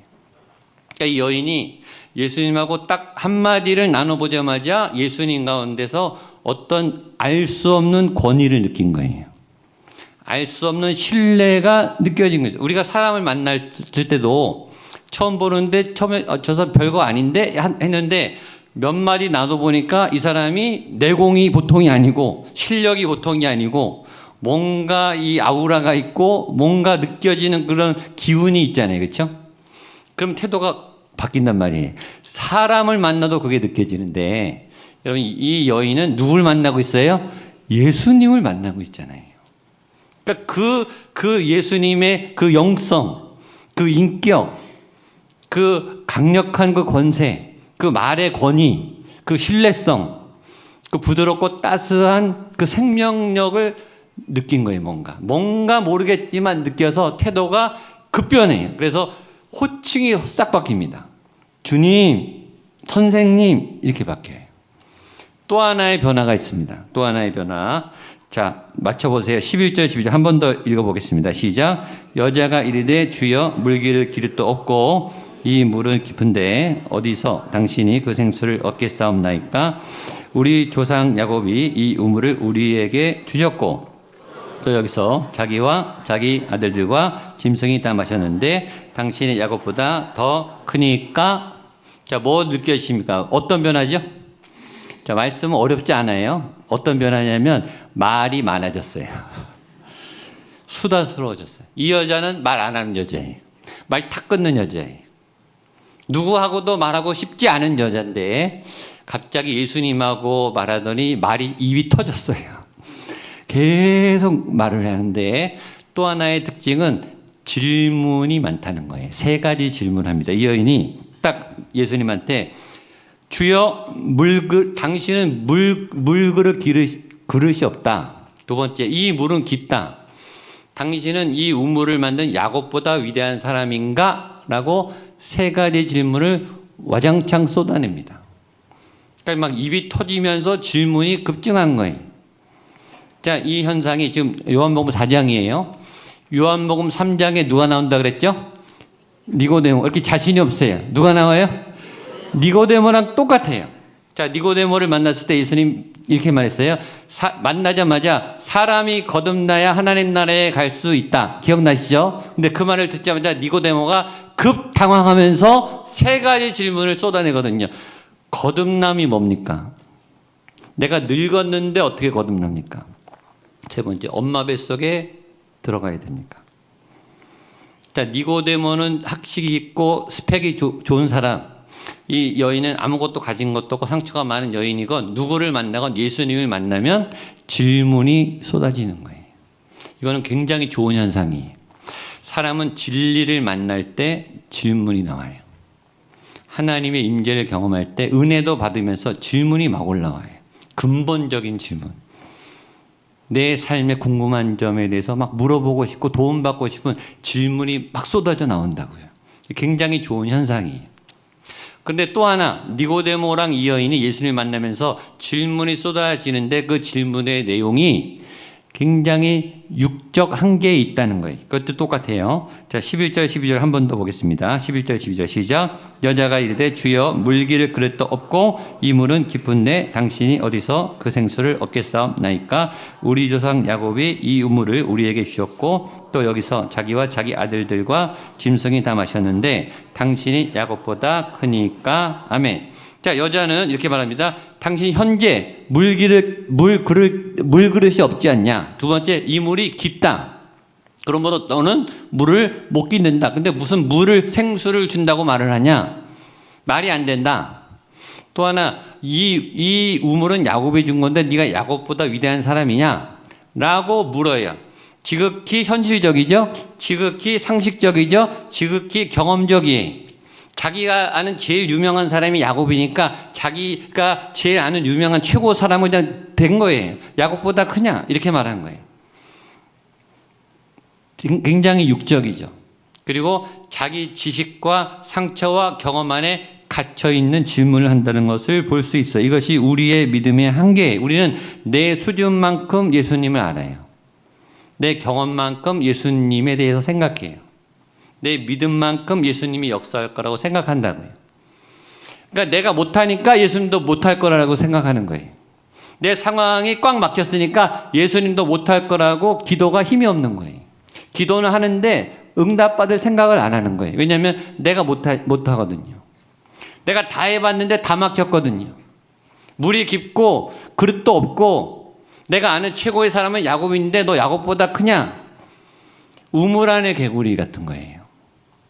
그러니까 이 여인이 예수님하고 딱 한마디를 나눠보자마자 예수님 가운데서 어떤 알 수 없는 권위를 느낀 거예요. 알 수 없는 신뢰가 느껴진 거죠. 우리가 사람을 만날 때도 처음 보는데 처음에 저 사람 별거 아닌데 했는데 몇 마디 나눠보니까 이 사람이 내공이 보통이 아니고 실력이 보통이 아니고 뭔가 이 아우라가 있고 뭔가 느껴지는 그런 기운이 있잖아요. 그렇죠? 그럼 태도가 바뀐단 말이에요. 사람을 만나도 그게 느껴지는데 여러분, 이 여인은 누굴 만나고 있어요? 예수님을 만나고 있잖아요. 그러니까 그 예수님의 그 영성, 그 인격, 그 강력한 그 권세, 그 말의 권위, 그 신뢰성, 그 부드럽고 따스한 그 생명력을 느낀 거예요. 뭔가 모르겠지만 느껴서 태도가 급변해요. 그래서 호칭이 싹 바뀝니다. 주님, 선생님, 이렇게 바뀌어요. 또 하나의 변화가 있습니다. 또 하나의 변화. 자, 맞춰보세요. 11절, 12절 한 번 더 읽어보겠습니다. 시작. 여자가 이르되 주여 물기를 기릇도 없고 이 물은 깊은데 어디서 당신이 그 생수를 얻겠사옵나이까? 우리 조상 야곱이 이 우물을 우리에게 주셨고 또 여기서 자기와 자기 아들들과 짐승이 다 마셨는데 당신의 야곱보다 더 크니까. 자, 뭐 느껴지십니까? 어떤 변화죠? 자, 말씀은 어렵지 않아요. 어떤 변화냐면 말이 많아졌어요. 수다스러워졌어요. 이 여자는 말 안 하는 여자예요. 말 탁 끊는 여자예요. 누구하고도 말하고 싶지 않은 여자인데 갑자기 예수님하고 말하더니 말이 입이 터졌어요. 계속 말을 하는데 또 하나의 특징은 질문이 많다는 거예요. 3가지 질문합니다. 이 여인이 딱 예수님한테 주여 당신은 물그릇 그릇이 없다. 두 번째, 이 물은 깊다. 당신은 이 우물을 만든 야곱보다 위대한 사람인가? 라고 3가지 질문을 와장창 쏟아냅니다. 그러니까 막 입이 터지면서 질문이 급증한 거예요. 자, 이 현상이 지금 요한복음 4장이에요. 요한복음 3장에 누가 나온다 그랬죠? 니고데모. 이렇게 자신이 없어요. 누가 나와요? 니고데모랑 똑같아요. 자, 니고데모를 만났을 때 예수님 이렇게 말했어요. 만나자마자 사람이 거듭나야 하나님 나라에 갈 수 있다. 기억나시죠? 근데 그 말을 듣자마자 니고데모가 급 당황하면서 3가지 질문을 쏟아내거든요. 거듭남이 뭡니까? 내가 늙었는데 어떻게 거듭납니까? 3번째, 엄마 뱃속에 들어가야 됩니까? 자, 니고데모는 학식이 있고 스펙이 좋은 사람. 이 여인은 아무것도 가진 것도 없고 상처가 많은 여인이건 누구를 만나건 예수님을 만나면 질문이 쏟아지는 거예요. 이거는 굉장히 좋은 현상이에요. 사람은 진리를 만날 때 질문이 나와요. 하나님의 임재를 경험할 때 은혜도 받으면서 질문이 막 올라와요. 근본적인 질문. 내 삶의 궁금한 점에 대해서 막 물어보고 싶고 도움받고 싶은 질문이 막 쏟아져 나온다고요. 굉장히 좋은 현상이에요. 근데 또 하나, 니고데모랑 이 여인이 예수님을 만나면서 질문이 쏟아지는데 그 질문의 내용이 굉장히 육적 한계에 있다는 거예요. 그것도 똑같아요. 자, 11절, 12절 한 번 더 보겠습니다. 11절, 12절 시작. 여자가 이르되 주여 물기를 그릇도 없고 이 물은 깊은데 당신이 어디서 그 생수를 얻겠사옵나이까? 우리 조상 야곱이 이 우물을 우리에게 주셨고 또 여기서 자기와 자기 아들들과 짐승이 다 마셨는데 당신이 야곱보다 크니까. 아멘. 자, 여자는 이렇게 말합니다. 당신 현재 물그릇이 없지 않냐? 두 번째, 이 물이 깊다. 그러므로 너는 물을 못 기는다. 근데 무슨 생수를 준다고 말을 하냐? 말이 안 된다. 또 하나, 이 우물은 야곱이 준 건데 네가 야곱보다 위대한 사람이냐? 라고 물어요. 지극히 현실적이죠? 지극히 상식적이죠? 지극히 경험적이에요. 자기가 아는 제일 유명한 사람이 야곱이니까 자기가 제일 아는 유명한 최고 사람을 그냥 된 거예요. 야곱보다 크냐? 이렇게 말한 거예요. 굉장히 육적이죠. 그리고 자기 지식과 상처와 경험 안에 갇혀있는 질문을 한다는 것을 볼 수 있어요. 이것이 우리의 믿음의 한계예요. 우리는 내 수준만큼 예수님을 알아요. 내 경험만큼 예수님에 대해서 생각해요. 내 믿음만큼 예수님이 역사할 거라고 생각한다고요. 그러니까 내가 못하니까 예수님도 못할 거라고 생각하는 거예요. 내 상황이 꽉 막혔으니까 예수님도 못할 거라고 기도가 힘이 없는 거예요. 기도는 하는데 응답받을 생각을 안 하는 거예요. 왜냐하면 내가 못하거든요. 내가 다 해봤는데 다 막혔거든요. 물이 깊고 그릇도 없고 내가 아는 최고의 사람은 야곱인데 너 야곱보다 크냐? 우물 안의 개구리 같은 거예요.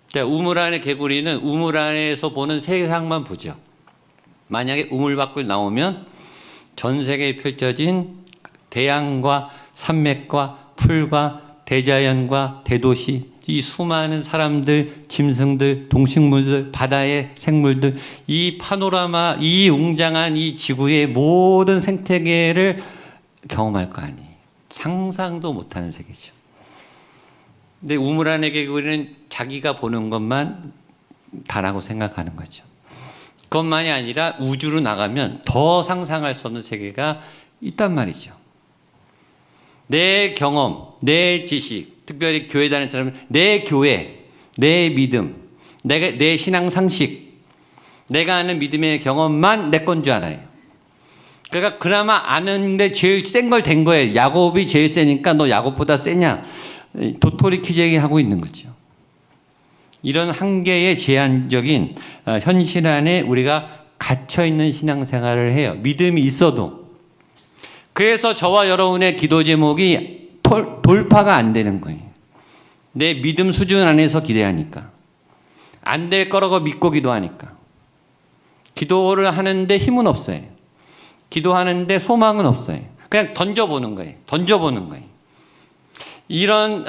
자, 우물 안의 개구리는 우물 안에서 보는 세상만 보죠. 만약에 우물 밖을 나오면 전 세계에 펼쳐진 대양과 산맥과 풀과 대자연과 대도시, 이 수많은 사람들, 짐승들, 동식물들, 바다의 생물들, 이 파노라마, 이 웅장한 이 지구의 모든 생태계를 경험할 거 아니에요. 상상도 못하는 세계죠. 근데 우물 안의 개구리는 자기가 보는 것만 다라고 생각하는 거죠. 그것만이 아니라 우주로 나가면 더 상상할 수 없는 세계가 있단 말이죠. 내 경험, 내 지식, 특별히 교회 다니는 사람은 내 교회, 내 믿음, 내 신앙 상식, 내가 아는 믿음의 경험만 내 건 줄 알아요. 그러니까 그나마 아는데 제일 센 걸 된 거예요. 야곱이 제일 세니까 너 야곱보다 세냐? 도토리 키재기 하고 있는 거죠. 이런 한계의 제한적인 현실 안에 우리가 갇혀있는 신앙생활을 해요. 믿음이 있어도. 그래서 저와 여러분의 기도 제목이 돌파가 안 되는 거예요. 내 믿음 수준 안에서 기대하니까. 안 될 거라고 믿고 기도하니까. 기도를 하는데 힘은 없어요. 기도하는데 소망은 없어요. 그냥 던져보는 거예요. 던져보는 거예요. 이런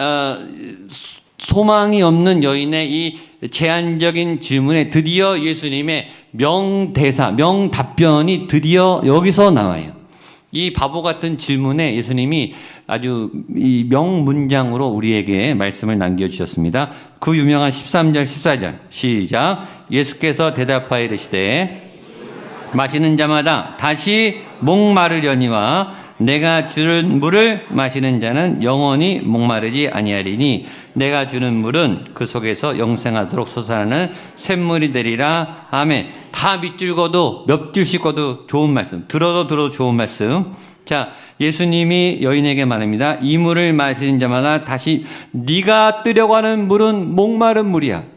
소망이 없는 여인의 이 제한적인 질문에 드디어 예수님의 명대사, 명답변이 드디어 여기서 나와요. 이 바보 같은 질문에 예수님이 아주 이 명문장으로 우리에게 말씀을 남겨주셨습니다. 그 유명한 13절, 14절 시작. 예수께서 대답하여 이르시되 마시는 자마다 다시 목마르려니와 내가 주는 물을 마시는 자는 영원히 목마르지 아니하리니 내가 주는 물은 그 속에서 영생하도록 솟아나는 샘물이 되리라. 아멘. 다 밑줄거도 몇 줄씩 거도 좋은 말씀, 들어도 좋은 말씀. 자, 예수님이 여인에게 말합니다. 이 물을 마시는 자마다 다시 네가 뜨려고 하는 물은 목마른 물이야.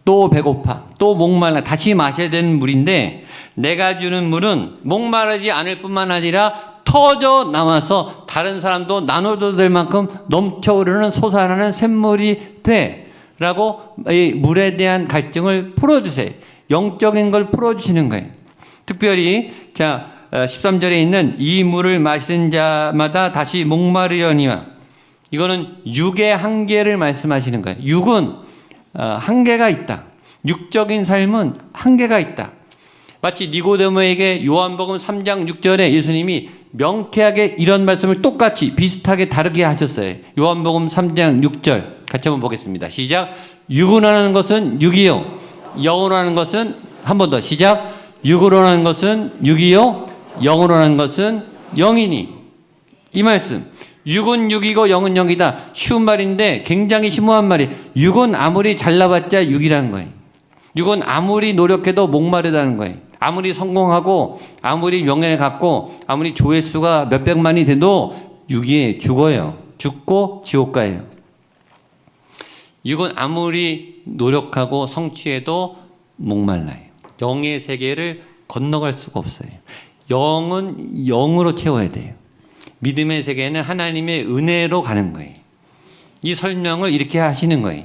또 배고파, 또 목말라, 다시 마셔야 되는 물인데 내가 주는 물은 목마르지 않을 뿐만 아니라 터져 나와서 다른 사람도 나눠도 될 만큼 넘쳐흐르는 솟아나는 샘물이 돼 라고 이 물에 대한 갈증을 풀어주세요. 영적인 걸 풀어주시는 거예요. 특별히 자 13절에 있는 이 물을 마시는 자마다 다시 목마르려니와, 이거는 육의 한계를 말씀하시는 거예요. 육은 한계가 있다. 육적인 삶은 한계가 있다. 마치 니고데모에게 요한복음 3장 6절에 예수님이 명쾌하게 이런 말씀을 똑같이 비슷하게 다르게 하셨어요. 요한복음 3장 6절 같이 한번 보겠습니다. 시작. 육으로 하는 것은 육이요, 영으로 하는 것은, 한 번 더 시작. 육으로 하는 것은 육이요, 영으로 하는 것은 영이니. 이 말씀, 육은 육이고 영은 영이다. 쉬운 말인데 굉장히 심오한 말이, 육은 아무리 잘나봤자 육이라는 거예요. 육은 아무리 노력해도 목마르다는 거예요. 아무리 성공하고 아무리 명예를 갖고 아무리 조회수가 몇백만이 돼도 육이 죽어요. 죽고 지옥 가요. 육은 아무리 노력하고 성취해도 목말라요. 영의 세계를 건너갈 수가 없어요. 영은 영으로 채워야 돼요. 믿음의 세계는 하나님의 은혜로 가는 거예요. 이 설명을 이렇게 하시는 거예요.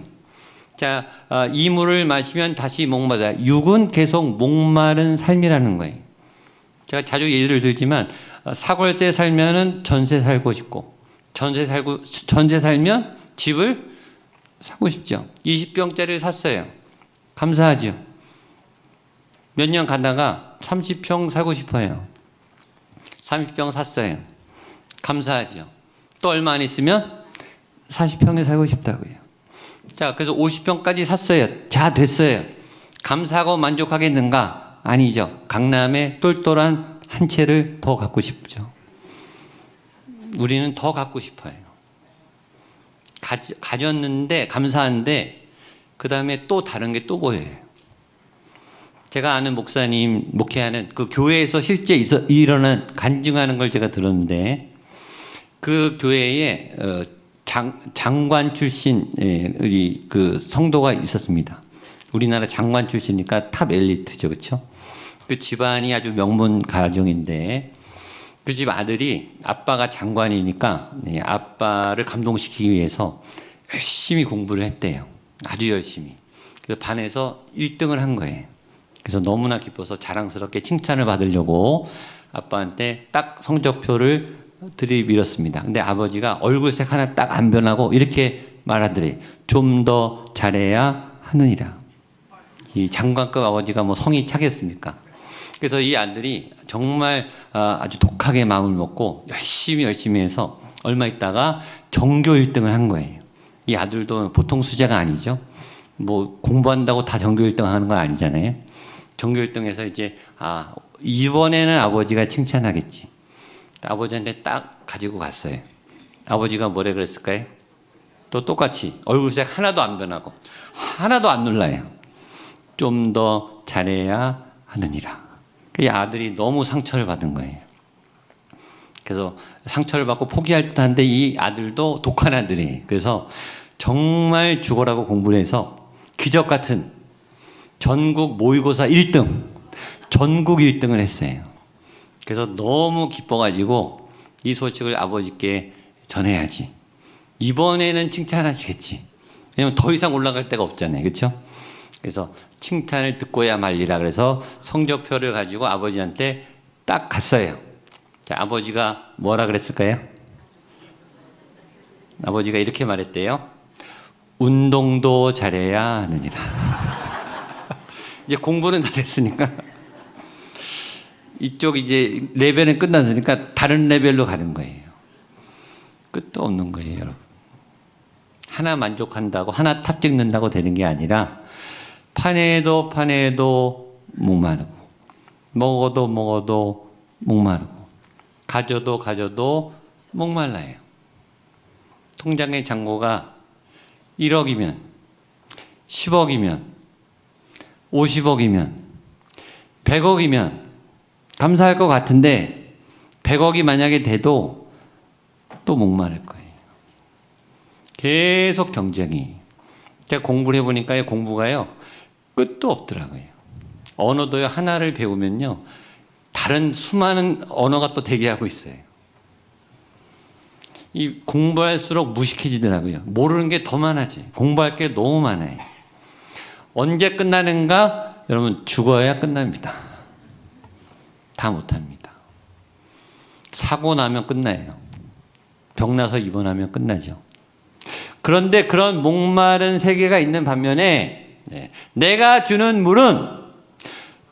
자, 이 물을 마시면 다시 목마르다. 육은 계속 목마른 삶이라는 거예요. 제가 자주 예를 들지만 사골세 살면은 전세 살고 싶고, 전세 살면 집을 사고 싶죠. 20평짜리를 샀어요. 감사하죠. 몇 년 가다가 30평 살고 싶어요. 30평 샀어요. 감사하죠. 또 얼마 안 있으면 40평에 살고 싶다고요. 자, 그래서 50평까지 샀어요. 자, 됐어요. 감사하고 만족하겠는가? 아니죠. 강남에 똘똘한 한 채를 더 갖고 싶죠. 우리는 더 갖고 싶어요. 가졌는데, 감사한데, 그 다음에 또 다른 게 또 보여요. 제가 아는 목사님, 목회하는 그 교회에서 실제 일어난 간증하는 걸 제가 들었는데, 그 교회에 장관 출신 우리 그 성도가 있었습니다. 우리나라 장관 출신이니까 탑 엘리트죠, 그렇죠? 그 집안이 아주 명문 가정인데 그 집 아들이, 아빠가 장관이니까 아빠를 감동시키기 위해서 열심히 공부를 했대요. 아주 열심히. 그래서 반에서 1등을 한 거예요. 그래서 너무나 기뻐서 자랑스럽게 칭찬을 받으려고 아빠한테 딱 성적표를 들이밀었습니다. 근데 아버지가 얼굴색 하나 딱 안 변하고 이렇게 말하더래. 좀 더 잘해야 하느니라. 이 장관급 아버지가 뭐 성이 차겠습니까? 그래서 이 아들이 정말 아주 독하게 마음을 먹고 열심히 해서 얼마 있다가 전교 1등을 한 거예요. 이 아들도 보통 수재가 아니죠. 뭐 공부한다고 다 전교 1등 하는 건 아니잖아요. 전교 1등에서 이제 이번에는 아버지가 칭찬하겠지. 아버지한테 딱 가지고 갔어요. 아버지가 뭐래 그랬을까요? 또 똑같이 얼굴색 하나도 안 변하고 하나도 안 놀라요. 좀 더 잘해야 하느니라. 그 아들이 너무 상처를 받은 거예요. 그래서 상처를 받고 포기할 듯한데 이 아들도 독한 아들이에요. 그래서 정말 죽어라고 공부를 해서 기적 같은 전국 모의고사 1등 전국 1등을 했어요. 그래서 너무 기뻐가지고 이 소식을 아버지께 전해야지. 이번에는 칭찬하시겠지. 왜냐면 더 이상 올라갈 데가 없잖아요. 그렇죠? 그래서 칭찬을 듣고야 말리라 그래서 성적표를 가지고 아버지한테 딱 갔어요. 자, 아버지가 뭐라 그랬을까요? 아버지가 이렇게 말했대요. 운동도 잘해야 하느니라. 이제 공부는 다 됐으니까 이쪽 이제 레벨은 끝났으니까 다른 레벨로 가는 거예요. 끝도 없는 거예요, 여러분. 하나 만족한다고 하나 탑 찍는다고 되는 게 아니라 파내도 목마르고 먹어도 목마르고 가져도 목말라요. 통장의 잔고가 1억이면 10억이면 50억이면 100억이면 감사할 것 같은데 100억이 만약에 돼도 또 목마를 거예요. 계속 경쟁이. 제가 공부를 해보니까 공부가요 끝도 없더라고요. 언어도요 하나를 배우면요 다른 수많은 언어가 또 대기하고 있어요. 이 공부할수록 무식해지더라고요. 모르는 게 더 많아지. 공부할 게 너무 많아요. 언제 끝나는가? 여러분 죽어야 끝납니다. 다 못합니다. 사고 나면 끝나요. 병나서 입원하면 끝나죠. 그런데 그런 목마른 세계가 있는 반면에 내가 주는 물은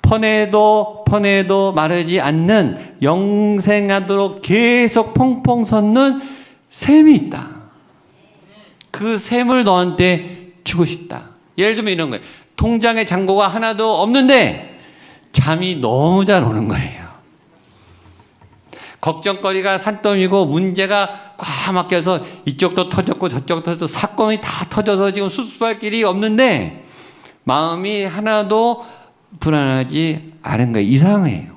퍼내도 마르지 않는 영생하도록 계속 펑펑 솟는 샘이 있다. 그 샘을 너한테 주고 싶다. 예를 들면 이런 거예요. 통장에 잔고가 하나도 없는데 잠이 너무 잘 오는 거예요. 걱정거리가 산더미고 문제가 꽉 막혀서 이쪽도 터졌고 저쪽도 터져서 사건이 다 터져서 지금 수습할 길이 없는데 마음이 하나도 불안하지 않은 거예요. 이상해요.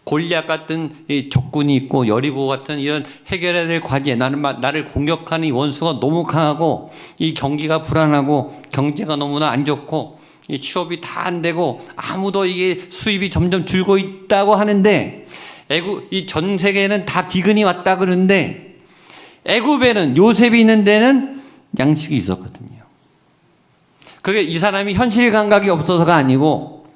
골리앗 같은 이 적군이 있고 여리고 같은 이런 해결해야 될 과제, 나를 공격하는 이 원수가 너무 강하고 이 경기가 불안하고 경제가 너무나 안 좋고 이 취업이 다 안 되고 아무도 이게 수입이 점점 줄고 있다고 하는데 이 전 세계에는 다 기근이 왔다 그러는데 애굽에는 요셉이 있는 데는 양식이 있었거든요. 그게 이 사람이 현실 감각이 없어서가 아니고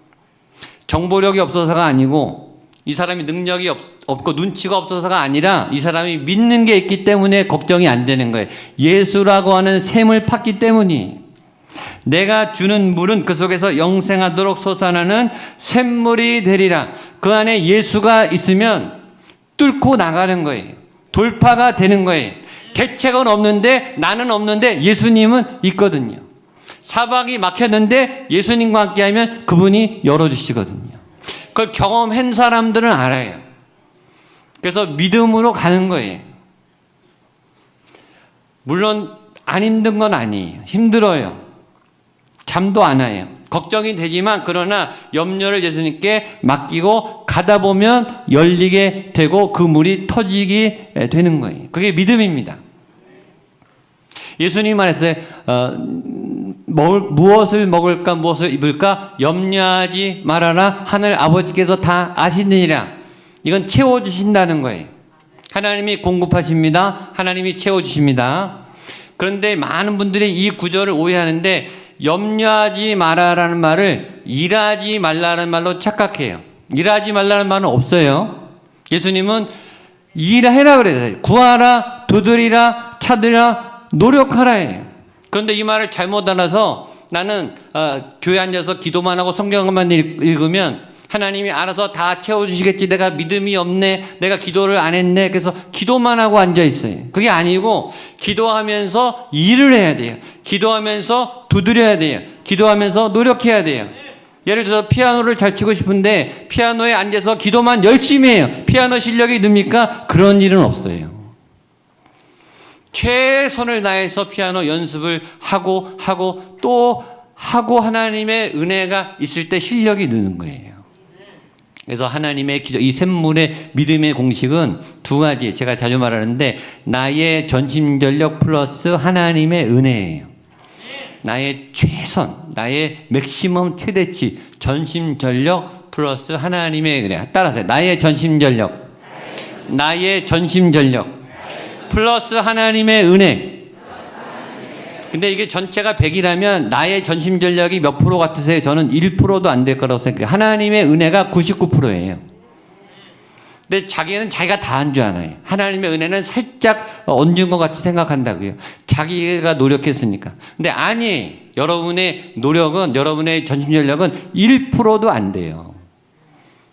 정보력이 없어서가 아니고 이 사람이 능력이 없고 눈치가 없어서가 아니라 이 사람이 믿는 게 있기 때문에 걱정이 안 되는 거예요. 예수라고 하는 샘을 팠기 때문이. 내가 주는 물은 그 속에서 영생하도록 솟아나는 샘물이 되리라. 그 안에 예수가 있으면 뚫고 나가는 거예요. 돌파가 되는 거예요. 대책은 없는데 나는 없는데 예수님은 있거든요. 사방이 막혔는데 예수님과 함께하면 그분이 열어주시거든요. 그걸 경험한 사람들은 알아요. 그래서 믿음으로 가는 거예요. 물론 안 힘든 건 아니에요. 힘들어요. 잠도 안 와요. 걱정이 되지만 그러나 염려를 예수님께 맡기고 가다 보면 열리게 되고 그 물이 터지게 되는 거예요. 그게 믿음입니다. 예수님 말했어요. 무엇을 먹을까 무엇을 입을까 염려하지 말아라. 하늘 아버지께서 다 아시느니라. 이건 채워주신다는 거예요. 하나님이 공급하십니다. 하나님이 채워주십니다. 그런데 많은 분들이 이 구절을 오해하는데 염려하지 마라라는 말을 일하지 말라는 말로 착각해요. 일하지 말라는 말은 없어요. 예수님은 일해라 그래요. 구하라, 두드리라, 찾으라, 노력하라 해요. 그런데 이 말을 잘못 알아서 나는 교회 앉아서 기도만 하고 성경만 읽으면 하나님이 알아서 다 채워주시겠지. 내가 믿음이 없네. 내가 기도를 안 했네. 그래서 기도만 하고 앉아있어요. 그게 아니고 기도하면서 일을 해야 돼요. 기도하면서 두드려야 돼요. 기도하면서 노력해야 돼요. 예를 들어서 피아노를 잘 치고 싶은데 피아노에 앉아서 기도만 열심히 해요. 피아노 실력이 늡니까? 그런 일은 없어요. 최선을 다해서 피아노 연습을 하고 또 하고 하나님의 은혜가 있을 때 실력이 느는 거예요. 그래서 하나님의 기적, 이 샘물의 믿음의 공식은 두 가지, 제가 자주 말하는데 나의 전심전력 플러스 하나님의 은혜예요. 나의 최선, 나의 맥시멈 최대치, 전심전력 플러스 하나님의 은혜. 따라서 나의 전심전력. 나의 전심전력. 플러스 하나님의 은혜. 근데 이게 전체가 100이라면 나의 전심전력이 몇 프로 같으세요? 저는 1%도 안 될 거라고 생각해요. 하나님의 은혜가 99%예요. 근데 자기는 자기가 다 한 줄 알아요. 하나님의 은혜는 살짝 얹은 것 같이 생각한다고요. 자기가 노력했으니까. 근데 아니에요. 여러분의 노력은, 여러분의 전심전력은 1%도 안 돼요.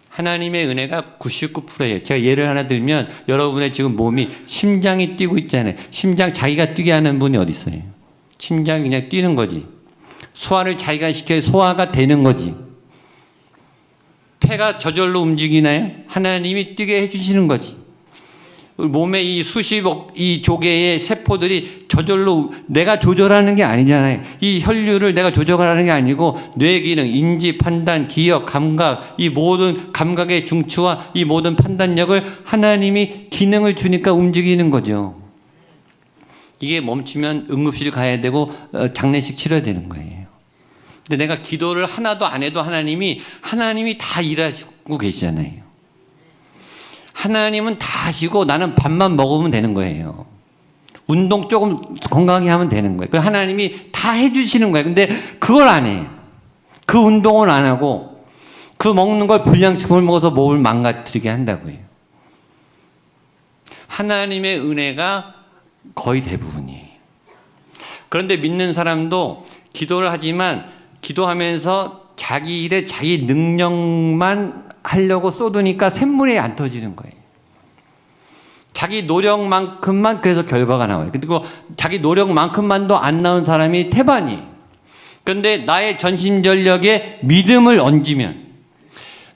하나님의 은혜가 99%예요. 제가 예를 하나 들면 여러분의 지금 몸이 심장이 뛰고 있잖아요. 심장 자기가 뛰게 하는 분이 어디 있어요? 심장이 그냥 뛰는 거지. 소화를 자기가 시켜야 소화가 되는 거지. 폐가 저절로 움직이나요? 하나님이 뛰게 해주시는 거지. 몸에 이 수십억, 이 조개의 세포들이 저절로 내가 조절하는 게 아니잖아요. 이 혈류를 내가 조절하는 게 아니고 뇌 기능, 인지, 판단, 기억, 감각, 이 모든 감각의 중추와 이 모든 판단력을 하나님이 기능을 주니까 움직이는 거죠. 이게 멈추면 응급실 가야 되고 장례식 치러야 되는 거예요. 근데 내가 기도를 하나도 안 해도 하나님이 다 일하시고 계시잖아요. 하나님은 다 하시고 나는 밥만 먹으면 되는 거예요. 운동 조금 건강하게 하면 되는 거예요. 그래서 하나님이 다 해주시는 거예요. 근데 그걸 안 해요. 그 운동을 안 하고 그 먹는 걸 불량식품을 먹어서 몸을 망가뜨리게 한다고요. 하나님의 은혜가 거의 대부분이에요. 그런데 믿는 사람도 기도를 하지만 기도하면서 자기 일에 자기 능력만 하려고 쏟으니까 샘물이 안 터지는 거예요. 자기 노력만큼만 그래서 결과가 나와요. 그리고 자기 노력만큼만도 안 나온 사람이 태반이에요. 그런데 나의 전심전력에 믿음을 얹으면,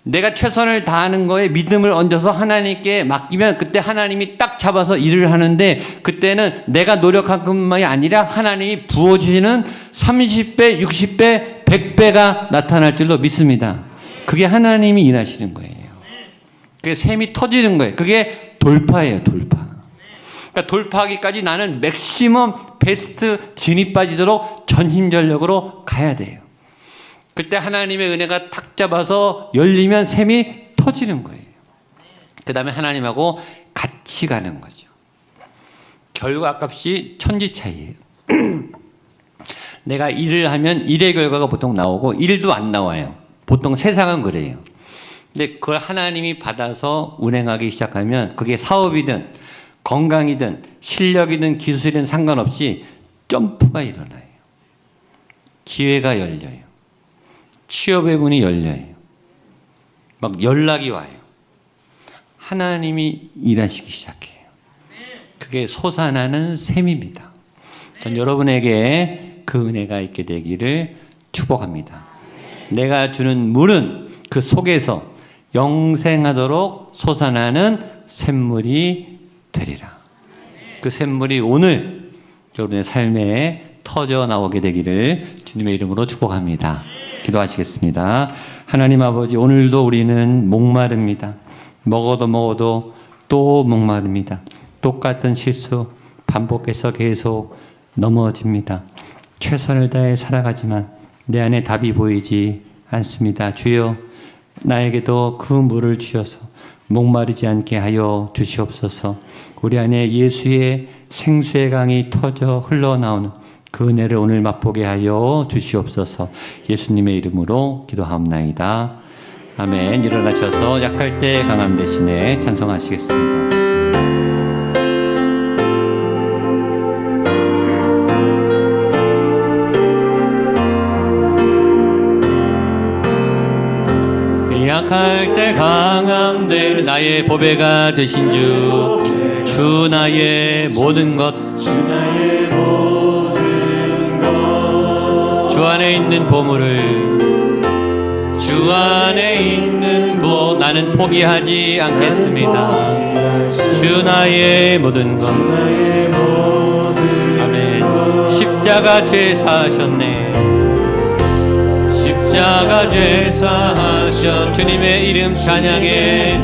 내가 최선을 다하는 거에 믿음을 얹어서 하나님께 맡기면 그때 하나님이 딱 잡아서 일을 하는데, 그때는 내가 노력한 것만이 아니라 하나님이 부어주시는 30배, 60배, 100배가 나타날 줄로 믿습니다. 그게 하나님이 일하시는 거예요. 그게 샘이 터지는 거예요. 그게 돌파예요, 돌파. 그러니까 돌파하기까지 나는 맥시멈 베스트 진이 빠지도록 전심전력으로 가야 돼요. 그때 하나님의 은혜가 탁 잡아서 열리면 샘이 터지는 거예요. 그 다음에 하나님하고 같이 가는 거죠. 결과값이 천지 차이예요. 내가 일을 하면 일의 결과가 보통 나오고 일도 안 나와요. 보통 세상은 그래요. 근데 그걸 하나님이 받아서 운행하기 시작하면 그게 사업이든 건강이든 실력이든 기술이든 상관없이 점프가 일어나요. 기회가 열려요. 취업의 문이 열려요. 막 연락이 와요. 하나님이 일하시기 시작해요. 그게 솟아나는 샘입니다. 전 여러분에게 그 은혜가 있게 되기를 축복합니다. 내가 주는 물은 그 속에서 영생하도록 솟아나는 샘물이 되리라. 그 샘물이 오늘 여러분의 삶에 터져 나오게 되기를 주님의 이름으로 축복합니다. 기도하시겠습니다. 하나님 아버지, 오늘도 우리는 목마릅니다. 먹어도 또 목마릅니다. 똑같은 실수 반복해서 계속 넘어집니다. 최선을 다해 살아가지만 내 안에 답이 보이지 않습니다. 주여, 나에게도 그 물을 주셔서 목마르지 않게 하여 주시옵소서. 우리 안에 예수의 생수의 강이 터져 흘러나오는 그 은혜를 오늘 맛보게 하여 주시옵소서. 예수님의 이름으로 기도하옵나이다. 아멘. 일어나셔서 약할 때 강함 대신에 찬송하시겠습니다. 약할 때 강함 되 나의 보배가 되신 주 나의 모든 것, 주 안에 있는 보물을, 주 안에 있는 나는 포기하지 않겠습니다. 주 나의 모든 것. 아멘. 십자가 죄 사하셨네. 십자가 죄 사하셔. 주님의 이름 찬양해.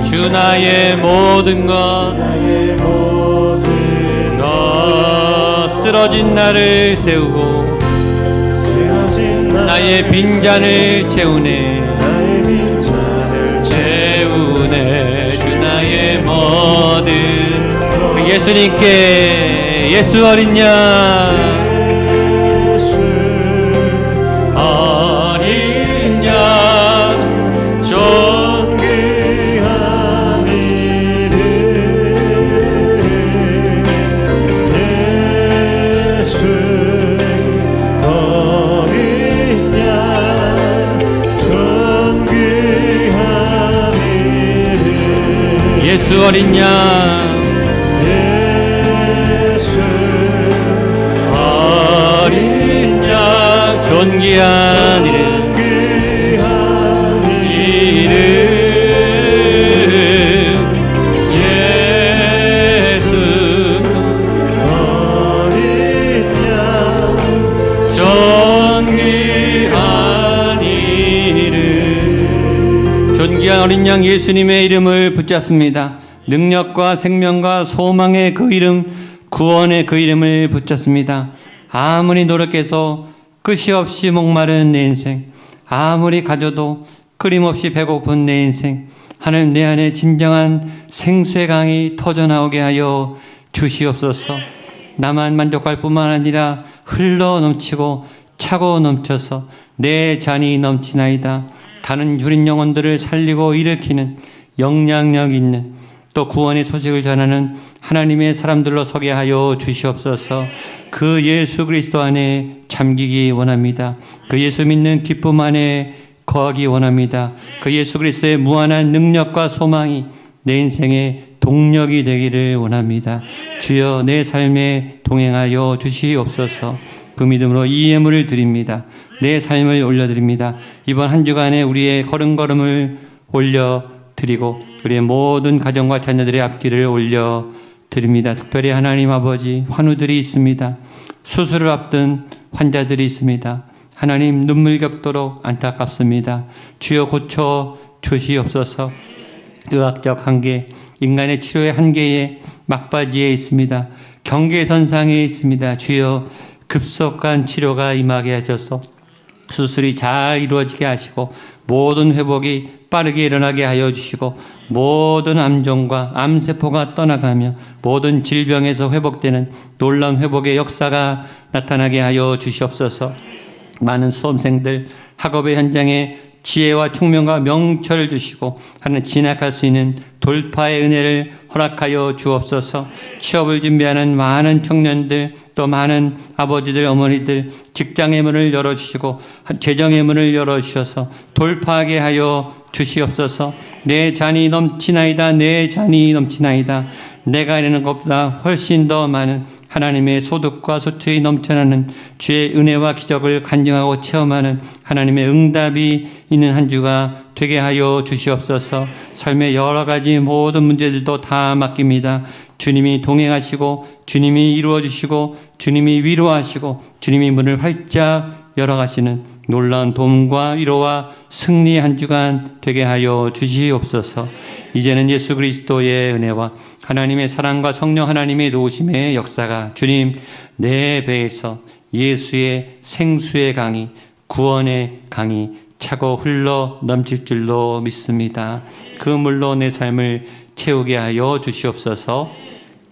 주 나의 모든 것. 쓰러진 나를 세우고 나의 빈잔을 채우네. 예수님께 예수 어린 양 예수 어린 양 존귀한 이름 예수 어린 양 존귀한 이름 예수 어린 양 예수 어린 양 존귀한 이름 예수 어린 양 존귀한 이름 존귀한 어린 양 예수님의 이름을 붙잡습니다. 능력과 생명과 소망의 그 이름, 구원의 그 이름을 붙잡습니다. 아무리 노력해서 끝이 없이 목마른 내 인생, 아무리 가져도 끊임없이 배고픈 내 인생, 하나님 내 안에 진정한 생수의 강이 터져나오게 하여 주시옵소서. 나만 만족할 뿐만 아니라 흘러 넘치고 차고 넘쳐서 내 잔이 넘치나이다. 다른 주린 영혼들을 살리고 일으키는 영향력 있는 또 구원의 소식을 전하는 하나님의 사람들로 서게 하여 주시옵소서. 그 예수 그리스도 안에 잠기기 원합니다. 그 예수 믿는 기쁨 안에 거하기 원합니다. 그 예수 그리스도의 무한한 능력과 소망이 내 인생의 동력이 되기를 원합니다. 주여 내 삶에 동행하여 주시옵소서. 그 믿음으로 이 예물을 드립니다. 내 삶을 올려드립니다. 이번 한 주간에 우리의 걸음걸음을 올려드리고 우리의 모든 가정과 자녀들의 앞길을 올려드립니다. 특별히 하나님 아버지 환우들이 있습니다. 수술을 앞둔 환자들이 있습니다. 하나님 눈물겹도록 안타깝습니다. 주여 고쳐 주시옵소서. 의학적 한계, 인간의 치료의 한계에 막바지에 있습니다. 경계선상에 있습니다. 주여 급속한 치료가 임하게 하셔서 수술이 잘 이루어지게 하시고 모든 회복이 빠르게 일어나게 하여 주시고 모든 암종과 암세포가 떠나가며 모든 질병에서 회복되는 놀라운 회복의 역사가 나타나게 하여 주시옵소서. 많은 수험생들 학업의 현장에 지혜와 충명과 명철을 주시고 하는 진학할 수 있는 돌파의 은혜를 허락하여 주옵소서. 취업을 준비하는 많은 청년들 또 많은 아버지들 어머니들 직장의 문을 열어주시고 재정의 문을 열어주셔서 돌파하게 하여 주시옵소서. 내 잔이 넘치나이다. 내 잔이 넘치나이다. 내가 이르는 것보다 훨씬 더 많은 하나님의 소득과 소출이 넘쳐나는 주의 은혜와 기적을 간증하고 체험하는 하나님의 응답이 있는 한 주가 되게 하여 주시옵소서. 삶의 여러 가지 모든 문제들도 다 맡깁니다. 주님이 동행하시고 주님이 이루어주시고 주님이 위로하시고 주님이 문을 활짝 열어가시는 놀라운 도움과 위로와 승리의 한 주간 되게 하여 주시옵소서. 이제는 예수 그리스도의 은혜와 하나님의 사랑과 성령 하나님의 도우심의 역사가 주님 내 배에서 예수의 생수의 강이 구원의 강이 차고 흘러 넘칠 줄로 믿습니다. 그 물로 내 삶을 채우게 하여 주시옵소서.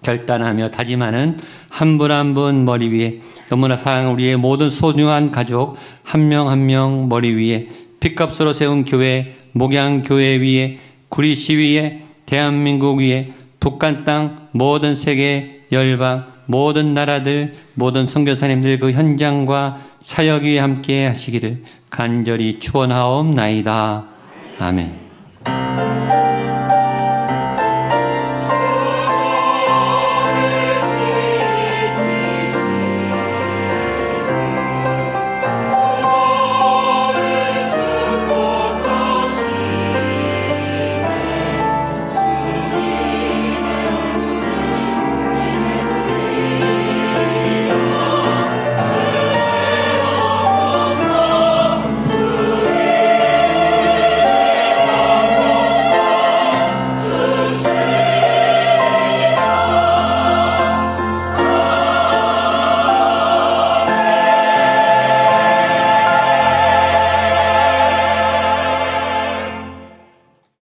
결단하며 다짐하는 한 분 한 분 머리 위에 너무나 사랑하는 우리의 모든 소중한 가족 한 명 한 명 머리 위에 핏값으로 세운 교회 목양교회 위에 구리시 위에 대한민국 위에 북한 땅 모든 세계 열방 모든 나라들 모든 선교사님들 그 현장과 사역이 함께 하시기를 간절히 축원하옵나이다. 아멘.